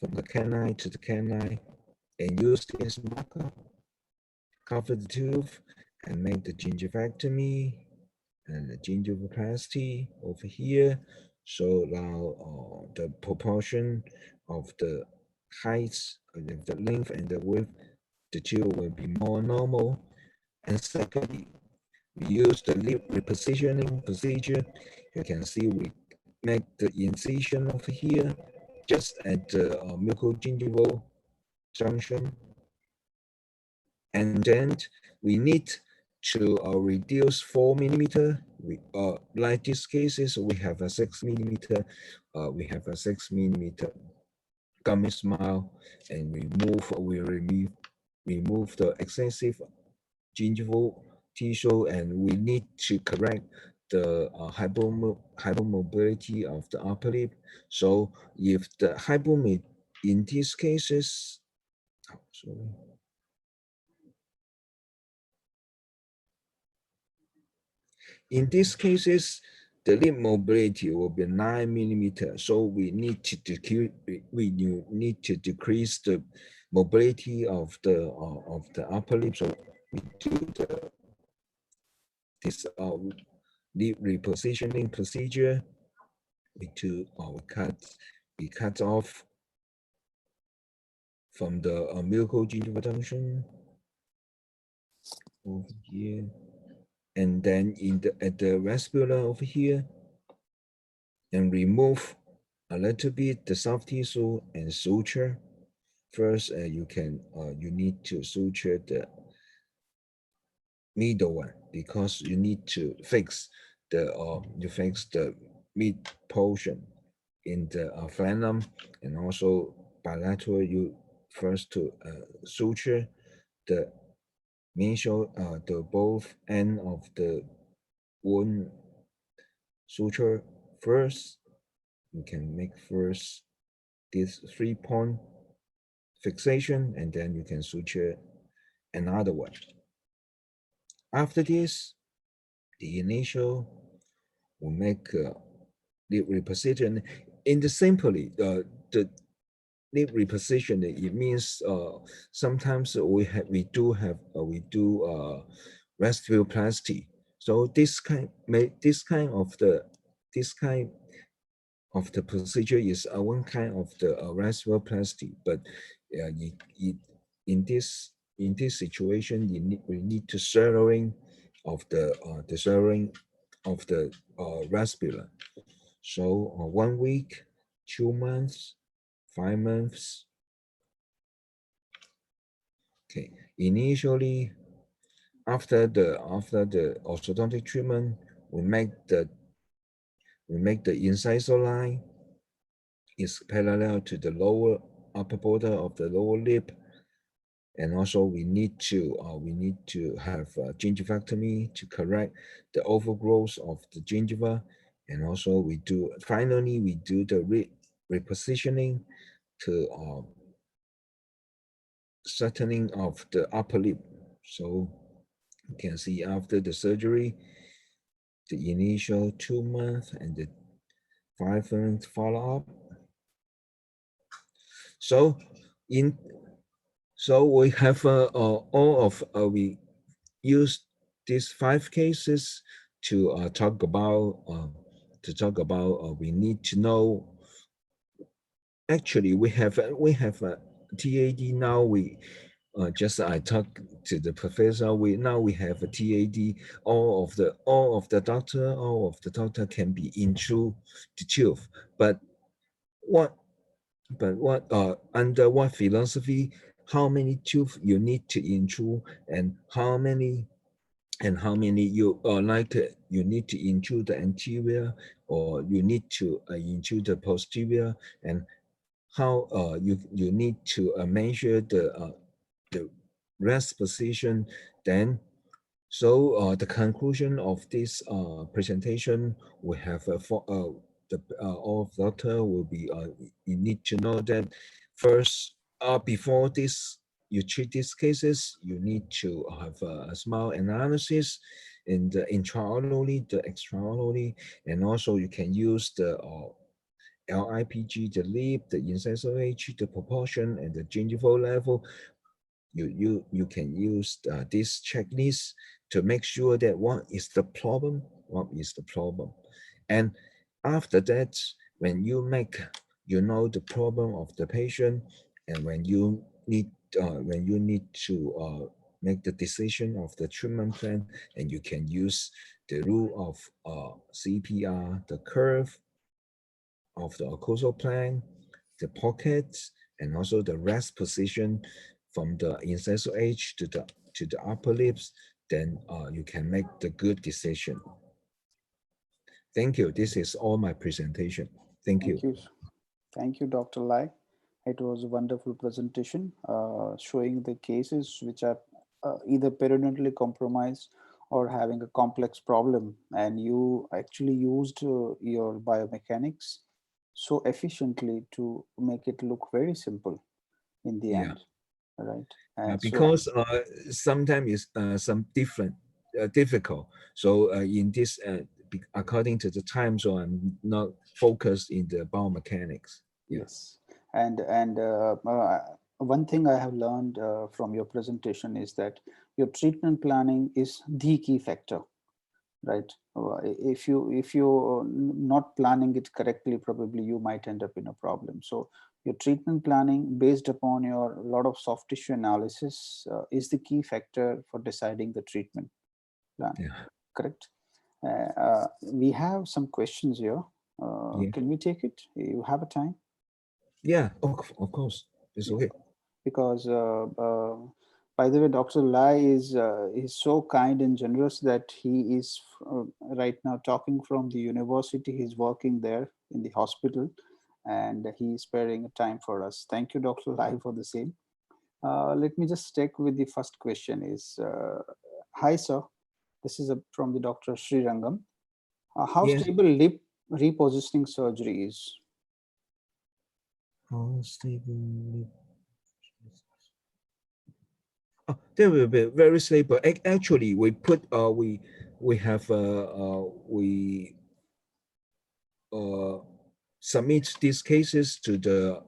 from the canine to the canine, and use this markup, cover the tooth, and make the gingivectomy and the gingivoplasty over here. So now the proportion of the heights, the length and the width, the two will be more normal. And secondly, we use the lip repositioning procedure. You can see we make the incision over here, just at the mucogingival junction. And then we need to reduce 4 millimeter. Like these cases, we have a 6 millimeter. We have a 6 millimeter gummy smile, and we remove the excessive gingival tissue, and we need to correct the hypermobility of the upper lip. So if the hypermobility in these cases, sorry. In these cases, the lip mobility will be 9 millimeters. So we need to decrease the mobility of the upper lip. So we do this lip repositioning procedure. We cut off from the mucogingival junction over here. And then at the vestibular over here, and remove a little bit the soft tissue and suture. First, you need to suture middle one, because you need to fix the mid portion in the frenum, and also bilateral. You first to suture the the both end of the wound suture first. You can make first this 3-point fixation, and then you can suture another one. After this, the initial will make lip reposition. In the simply, the lip reposition, it means sometimes we do restiproplasty. So this kind of the procedure is one kind of the restiproplasty, but in this situation, we need to zeroing of the raspula. So 1 week, 2 months, 5 months. Okay. Initially, after the orthodontic treatment, we make the incisor line is parallel to the lower upper border of the lower lip, and also we need to have gingivectomy to correct the overgrowth of the gingiva, and also we do the repositioning to setting of the upper lip. So you can see after the surgery, the initial 2 months and the 5 months follow-up. So we have we use these 5 cases to talk about we need to know. Actually, we have a TAD now. We just I talked to the professor. We have a TAD. All of the doctor can be into the tooth, but what under what philosophy? How many tooth you need to intrude, and how many you you need to intrude the anterior, or you need to intrude the posterior, and how you need to measure the rest position. Then so the conclusion of this presentation, we have all of doctor will be you need to know that first before this you treat these cases, you need to have a small analysis in the intraorally, the extraorally, and also you can use the LIPG, the lip, the incisor edge, the proportion, and the gingival level. You can use this checklist to make sure that what is the problem, and after that, when you know the problem of the patient, and when you need to make the decision of the treatment plan, and you can use the rule of CPR, the curve of the occlusal plane, the pockets, and also the rest position from the incisor edge to the upper lips. Then you can make the good decision. Thank you. This is all my presentation. Thank you. Thank you, Dr. Lai. It was a wonderful presentation showing the cases which are either periodontally compromised or having a complex problem, and you actually used your biomechanics so efficiently to make it look very simple in the end, right? Because sometimes it's some difficult. So in this, according to the time, so I'm not focused in the biomechanics. Yes, and one thing I have learned from your presentation is that your treatment planning is the key factor, right? If you're not planning it correctly, probably you might end up in a problem. So your treatment planning based upon your lot of soft tissue analysis is the key factor for deciding the treatment plan. Correct? We have some questions here. Can we take it? You have a time? Yeah, of course. It's okay. Because By the way, Dr. Lai is so kind and generous that he is right now talking from the university. He's working there in the hospital, and he is sparing time for us. Thank you, Dr. Lai, for the same. Let me just stick with the first question. Hi, sir. This is from the Dr. Srirangam. How Yes. stable lip repositioning surgery is? How stable? Oh, they will be very stable. Actually, we put we have we submit these cases to the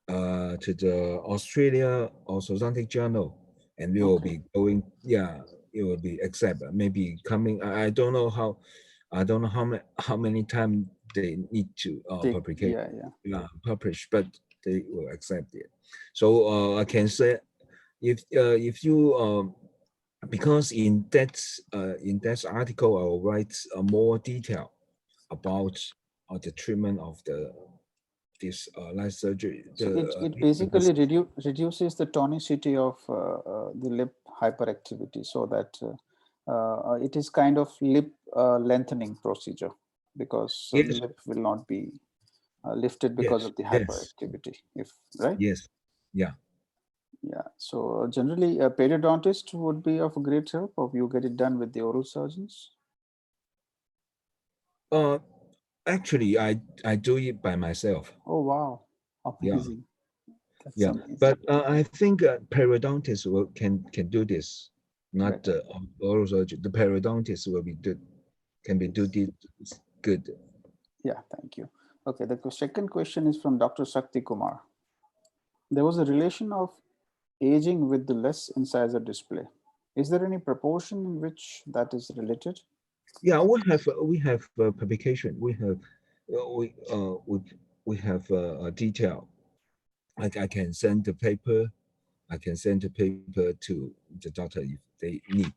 Australia Orthodontic Journal, and we will be going. Yeah, it will be accepted. Maybe coming. I don't know how. I don't know how many times they need to publish, but they will accept it. So I can say if you because in that article I will write more detail about the treatment of this light surgery. So it basically reduces the tonicity of the lip hyperactivity, so that it is kind of lip lengthening procedure, because the lip will not be lifted because of the hyperactivity. Right? Yes. Yeah. Yeah. So generally, a periodontist would be of great help, if you get it done with the oral surgeons. Actually, I do it by myself. Oh wow, amazing! Yeah, amazing. but I think periodontists can do this, not the oral surgeon. The periodontist will be can do this good. Yeah, thank you. Okay, the second question is from Dr. Shakti Kumar. There was a relation of aging with the less incisor display. Is there any proportion in which that is related? Yeah, we have publication. We have we have a detail. I can send the paper. I can send the paper to the doctor if they need.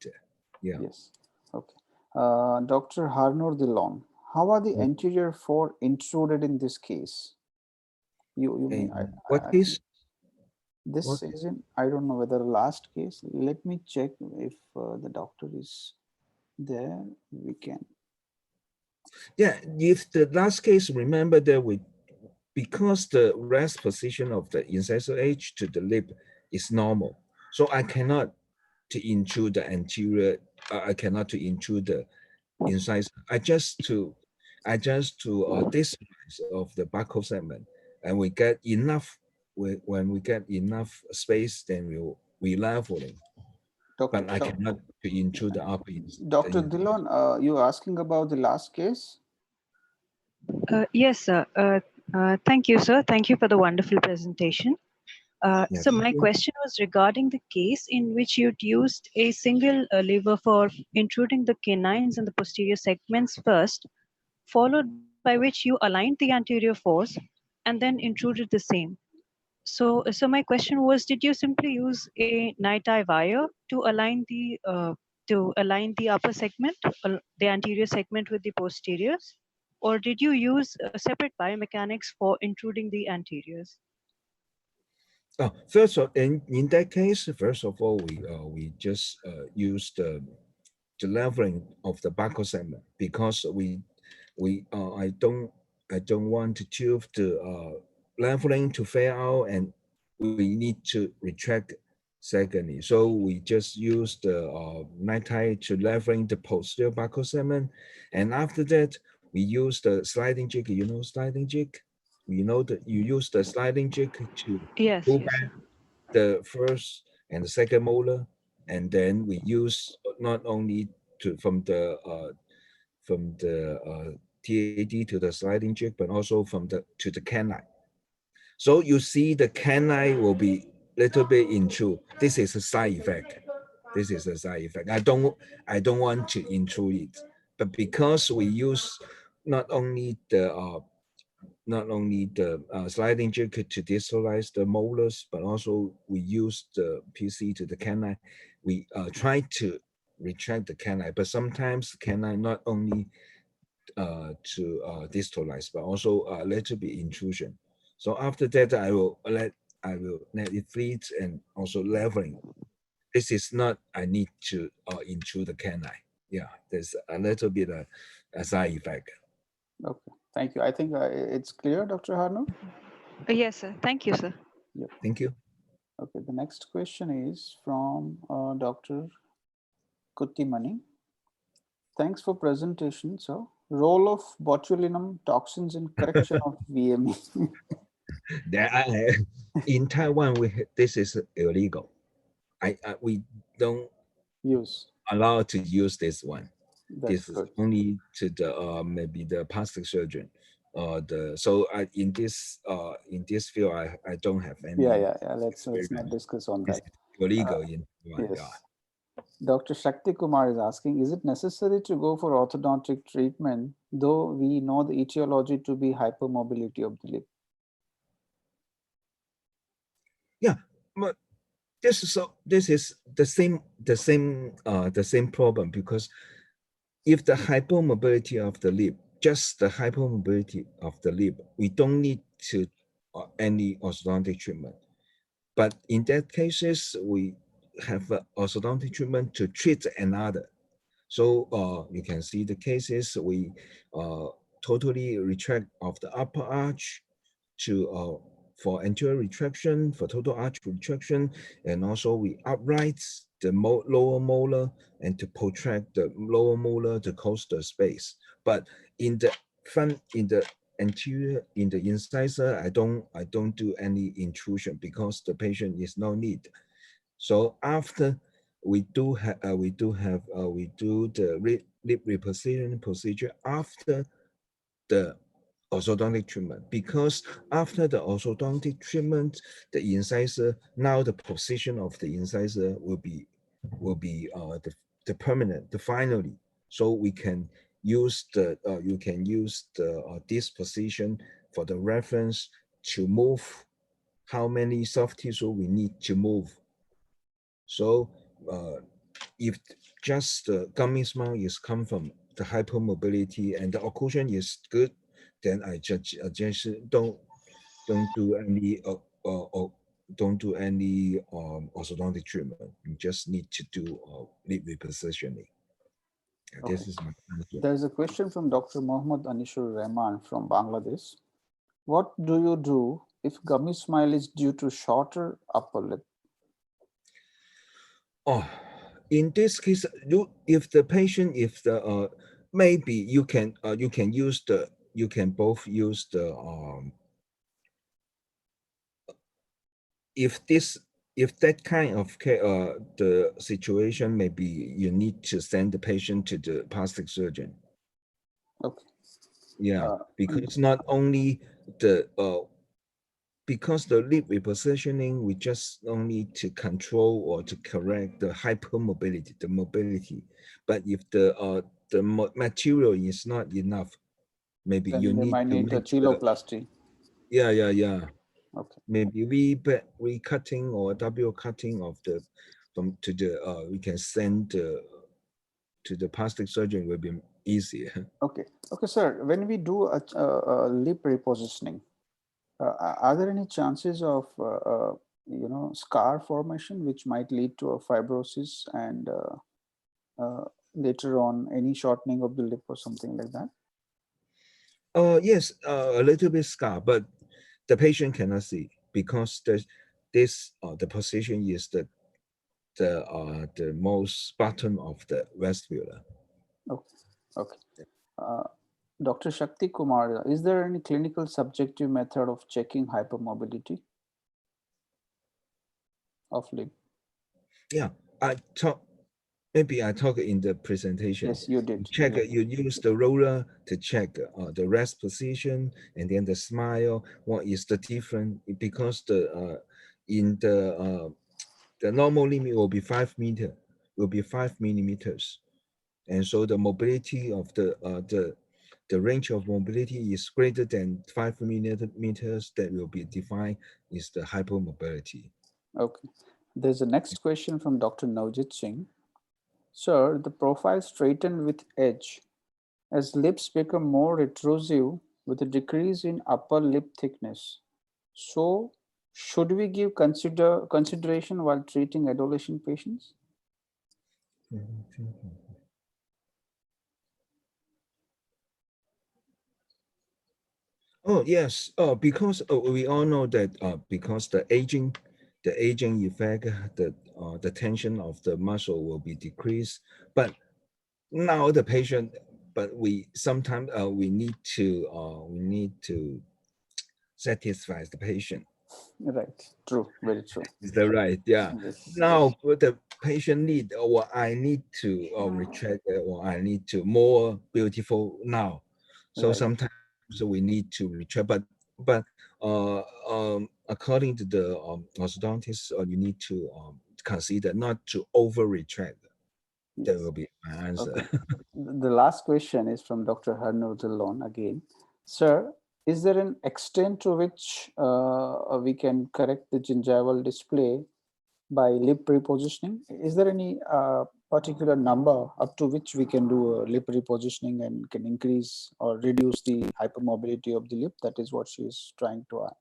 Yeah. Yes. Okay. Dr. Harnor Dillon, how are the anterior four intruded in this case? You mean what case? This is in, I don't know whether last case. Let me check if the doctor is there. We can. Yeah, if the last case, remember that because the rest position of the incisor edge to the lip is normal, so I cannot to intrude the anterior. I cannot to intrude the incisor. I just to distance of the buccal segment, and we get enough. When we get enough space, then we leveling. But I cannot to intrude the upper. Dr. Dillon, you asking about the last case? Yes, sir. Thank you, sir. Thank you for the wonderful presentation. So my question was regarding the case in which you'd used a single lever for intruding the canines and the posterior segments first, followed by which you aligned the anterior force and then intruded the same. So my question was, did you simply use a night eye wire to align the upper segment, the anterior segment with the posteriors? Or did you use separate biomechanics for intruding the anteriors? First of in that case, first of all, we just used the leveling of the buccal segment, because I don't want to tube the leveling to fail out, and we need to retract secondly. So we just use the night eye to leveling the posterior buccal segment, and after that we use the sliding jig. You know sliding jig? You know that you use the sliding jig to pull back the first and the second molar, and then we use not only from the TAD to the sliding jig, but also to the canine. So you see the canine will be little bit intrude. This is a side effect. This is a side effect. I don't want to intrude it, but because we use not only the sliding jig to distalize the molars, but also we use the PC to the canine. We try to retract the canine, but sometimes canine not only to distalize, but also a little bit intrusion. So after that, I will let it fleet and also leveling. this is not I need to intrude the canine. Yeah, there's a little bit of a side effect. Okay, thank you. I think it's clear, Dr. Harno? Yes, sir. Thank you, sir. Yep. Thank you. Okay, the next question is from Dr. Kuttimani. Thanks for presentation, sir. Role of botulinum toxins in correction of VME. In Taiwan, this is illegal. We don't Use. allow to use this one. That's This is good. only to the maybe the plastic surgeon. In this field, I don't have any. Yeah. Let's not discuss on that. Illegal in Taiwan. Yes. Yeah. Dr. Shakti Kumar is asking, is it necessary to go for orthodontic treatment, though we know the etiology to be hypermobility of the lip? Yeah, but this is the same problem, because if the hypermobility of the lip, just the hypermobility of the lip, we don't need to any orthodontic treatment. But in that cases, we have orthodontic treatment to treat another. So you can see the cases we totally retract of the upper arch to for anterior retraction, for total arch retraction, and also we upright the lower molar and to protract the lower molar to close the space. But in the front, in the anterior, in the incisor, I don't do any intrusion because the patient is no need. So after we do the lip repositioning procedure after the orthodontic treatment, because after the orthodontic treatment, the incisor, now the position of the incisor will be the permanent, the finally. So we can use the you can use the this position for the reference to move how many soft tissue we need to move. So if just the gummy smile is come from the hypermobility and the occlusion is good, then I just don't do any orthodontic treatment. You just need to do lip repositioning. Okay. This is my answer. There's a question from Dr. Mohammad Anishur Rahman from Bangladesh. What do you do if gummy smile is due to shorter upper lip? Oh, in this case, if the patient, maybe you can use the, you can both use the if that kind of the situation, maybe you need to send the patient to the plastic surgeon. Okay. Yeah, because not only the because the lip repositioning, we just don't need to control or to correct the hypermobility, the mobility. But if the material is not enough, maybe Then you they need might to need a make chiloplasty. yeah. Okay. Maybe recutting or double cutting of the to the we can send to the plastic surgeon will be easier. Okay, sir. When we do a lip repositioning, are there any chances of scar formation, which might lead to a fibrosis and later on any shortening of the lip or something like that? Yes, a little bit scar, but the patient cannot see because the position is the most bottom of the vestibule. Okay. Dr. Shakti Kumar, is there any clinical subjective method of checking hypermobility of lip? Yeah, maybe I talk in the presentation. Yes, you did. Check you use the roller to check the rest position and then the smile. What is the difference? Because the in the normal limit will be 5 meter, will be 5 millimeters, and so the mobility of the range of mobility is greater than 5 millimeters. That will be defined is the hypermobility. Okay. There's a next question from Dr. Navjit Singh. Sir, the profile straightened with edge as lips become more retrusive with a decrease in upper lip thickness. So Should we give consideration while treating adolescent patients? Oh yes, because we all know that because the aging effect, the tension of the muscle will be decreased. But now the patient, but we sometimes we need to satisfy the patient. Right. True. Very true. Is that right? Yeah. Yes. Now the patient need, or I need to retract, or I need to more beautiful now. So Right. sometimes we need to retract, but according to the orthodontist, you need to consider not to over retract. That Yes. will be my answer. Okay. The last question is from Dr. Harnur again. Sir, is there an extent to which we can correct the gingival display by lip repositioning? Is there any particular number up to which we can do a lip repositioning and can increase or reduce the hypermobility of the lip? That is what she is trying to add.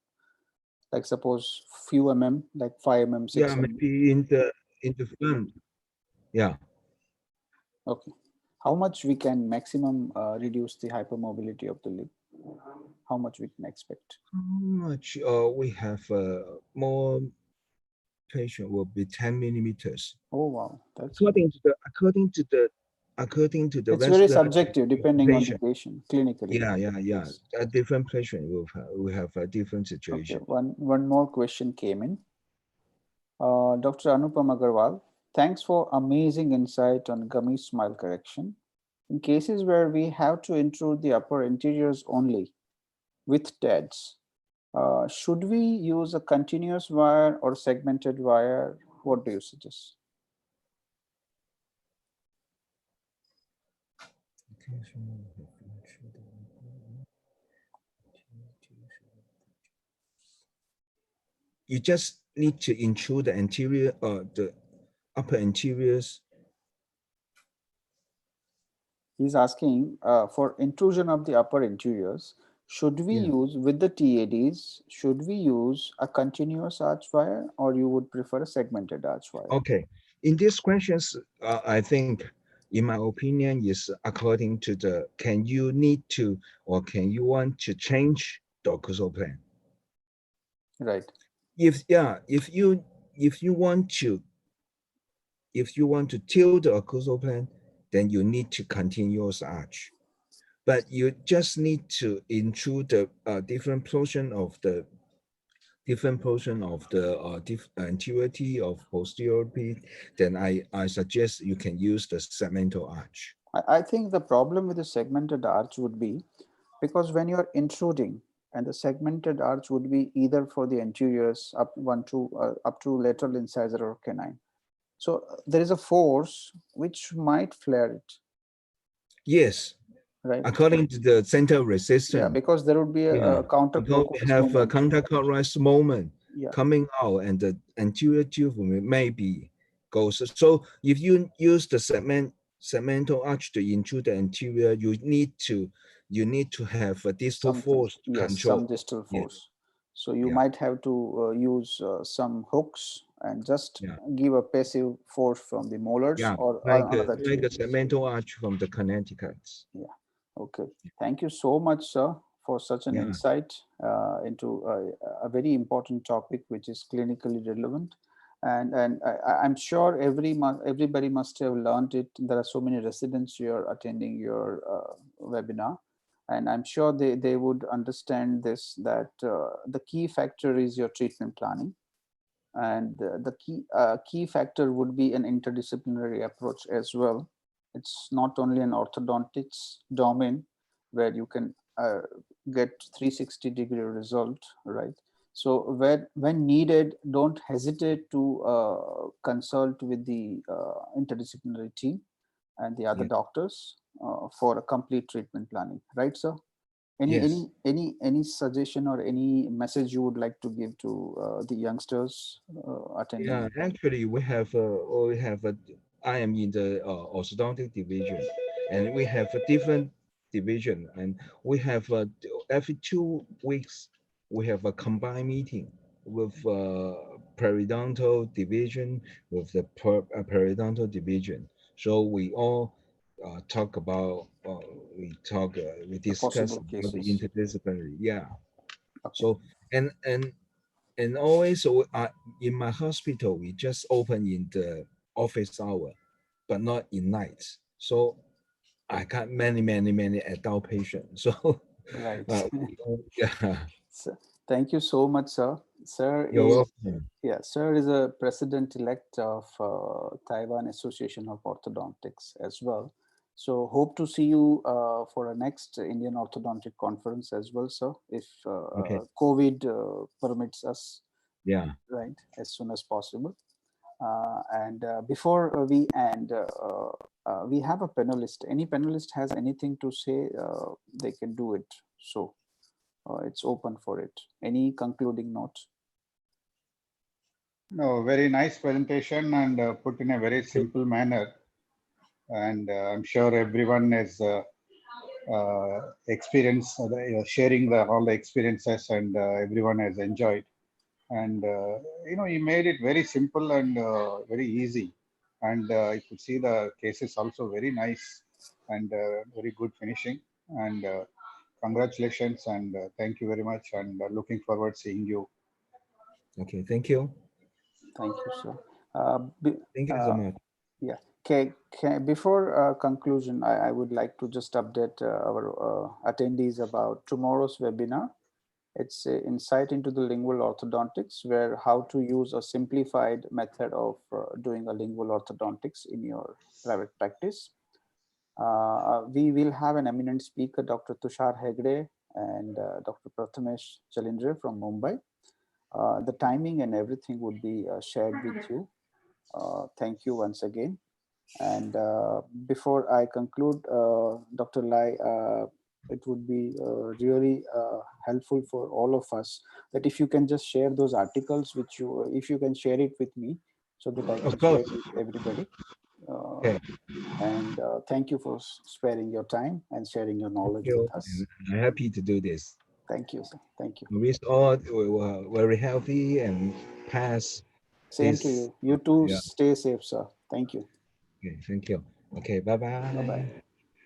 Like suppose few like 5 6 Yeah, maybe in the front. Yeah. Okay. How much we can maximum reduce the hypermobility of the lip? How much we can expect? How much we have more patient will be 10 millimeters. Oh wow, that's According to the it's very vascular subjective depending on the patient. patient clinically. Yeah. Yes. A different patient will have a different Okay. situation. One more question came in. Dr. Anupam Agarwal, thanks for amazing insight on gummy smile correction. In cases where we have to intrude the upper anteriors only with TEDs, should we use a continuous wire or segmented wire? What do you suggest? You just need to intrude the anterior, the upper anteriors. He's asking for intrusion of the upper anteriors. Should we Yeah. use with the TADs? Should we use a continuous arch wire, or you would prefer a segmented arch wire? Okay. In these questions, I think, in my opinion, is according to the can you need to or can you want to change the occlusal plan. Right. If you want to tilt the occlusal plane, then you need to continuous arch. But you just need to intrude the different portion of the anteriority of posteriority. Then I suggest you can use the segmental arch. I think the problem with the segmented arch would be because when you're intruding, and the segmented arch would be either for the anteriors up to lateral incisor or canine. So there is a force which might flare it, Yes, right? according to the center Yeah, resistance. because there would be a Because we counterclockwise have a movement. counterclockwise moment Yeah. coming out, and the anterior tooth maybe goes. So if you use the segmental arch to intrude the anterior, you need to have a distal force to control. Some distal Yeah, force. So you yeah, might have to use some hooks and just yeah, give a passive force from the molars yeah. or Like another a teeth. segmental arch from the Connecticut. Yeah. Okay. Thank you so much, sir, for such an Yeah, insight into a very important topic, which is clinically relevant. And I'm sure everybody must have learned it. There are so many residents here attending your webinar, and I'm sure they would understand this, that the key factor is your treatment planning. And the key factor would be an interdisciplinary approach as well. It's not only an orthodontics domain where you can get 360-degree result, right? So when needed, don't hesitate to consult with the interdisciplinary team and the other yeah. doctors for a complete treatment planning, right, sir? Yes. Any suggestion or any message you would like to give to the youngsters attending? Yeah, actually, I am in the orthodontic division, and we have a different division, and we have every 2 weeks we have a combined meeting with periodontal division, with the periodontal division. So we all talk about, we discuss Possible about the cases. interdisciplinary. Yeah. Okay. So and always, so in my hospital, we just open in the office hour, but not in nights. So I got many adult patients. So Right. yeah, So, thank you so much, sir. Sir you're is welcome. Sir is a president-elect of Taiwan Association of Orthodontics as well. So hope to see you for a next Indian Orthodontic Conference as well, sir, if Okay. COVID permits us, Yeah. right, as soon as possible. And before we end, we have a panelist. Any panelist has anything to say, they can do it. So it's open for it. Any concluding notes? No, very nice presentation and put in a very simple manner. And I'm sure everyone is experience sharing all the experiences, and everyone has enjoyed. And you made it very simple and very easy. And you could see the cases also very nice and very good finishing. And congratulations and thank you very much. And looking forward seeing you. Okay. Thank you. Thank you, sir. Uh, be- Thank you so uh, much. yeah. Okay. Before conclusion, I would like to just update our attendees about tomorrow's webinar. It's insight into the lingual orthodontics, where how to use a simplified method of doing a lingual orthodontics in your private practice. We will have an eminent speaker, Dr. Tushar Hegde and Dr. Prathamesh Chalindre from Mumbai. The timing and everything would be shared with you. Thank you once again. And before I conclude, Dr. Lai, it would be really helpful for all of us that if you can just share those articles, which if you can share it with me so that I can Of share course. it with everybody. Okay. And thank you for sparing your time and sharing your Thank knowledge with you. us. And I'm happy to do this. Thank you, sir. Thank you. We wish all were very healthy and pass Same to this. you. You too. Yeah. Stay safe, sir. Thank you. Okay. Thank you. Okay. Bye Bye-bye. bye.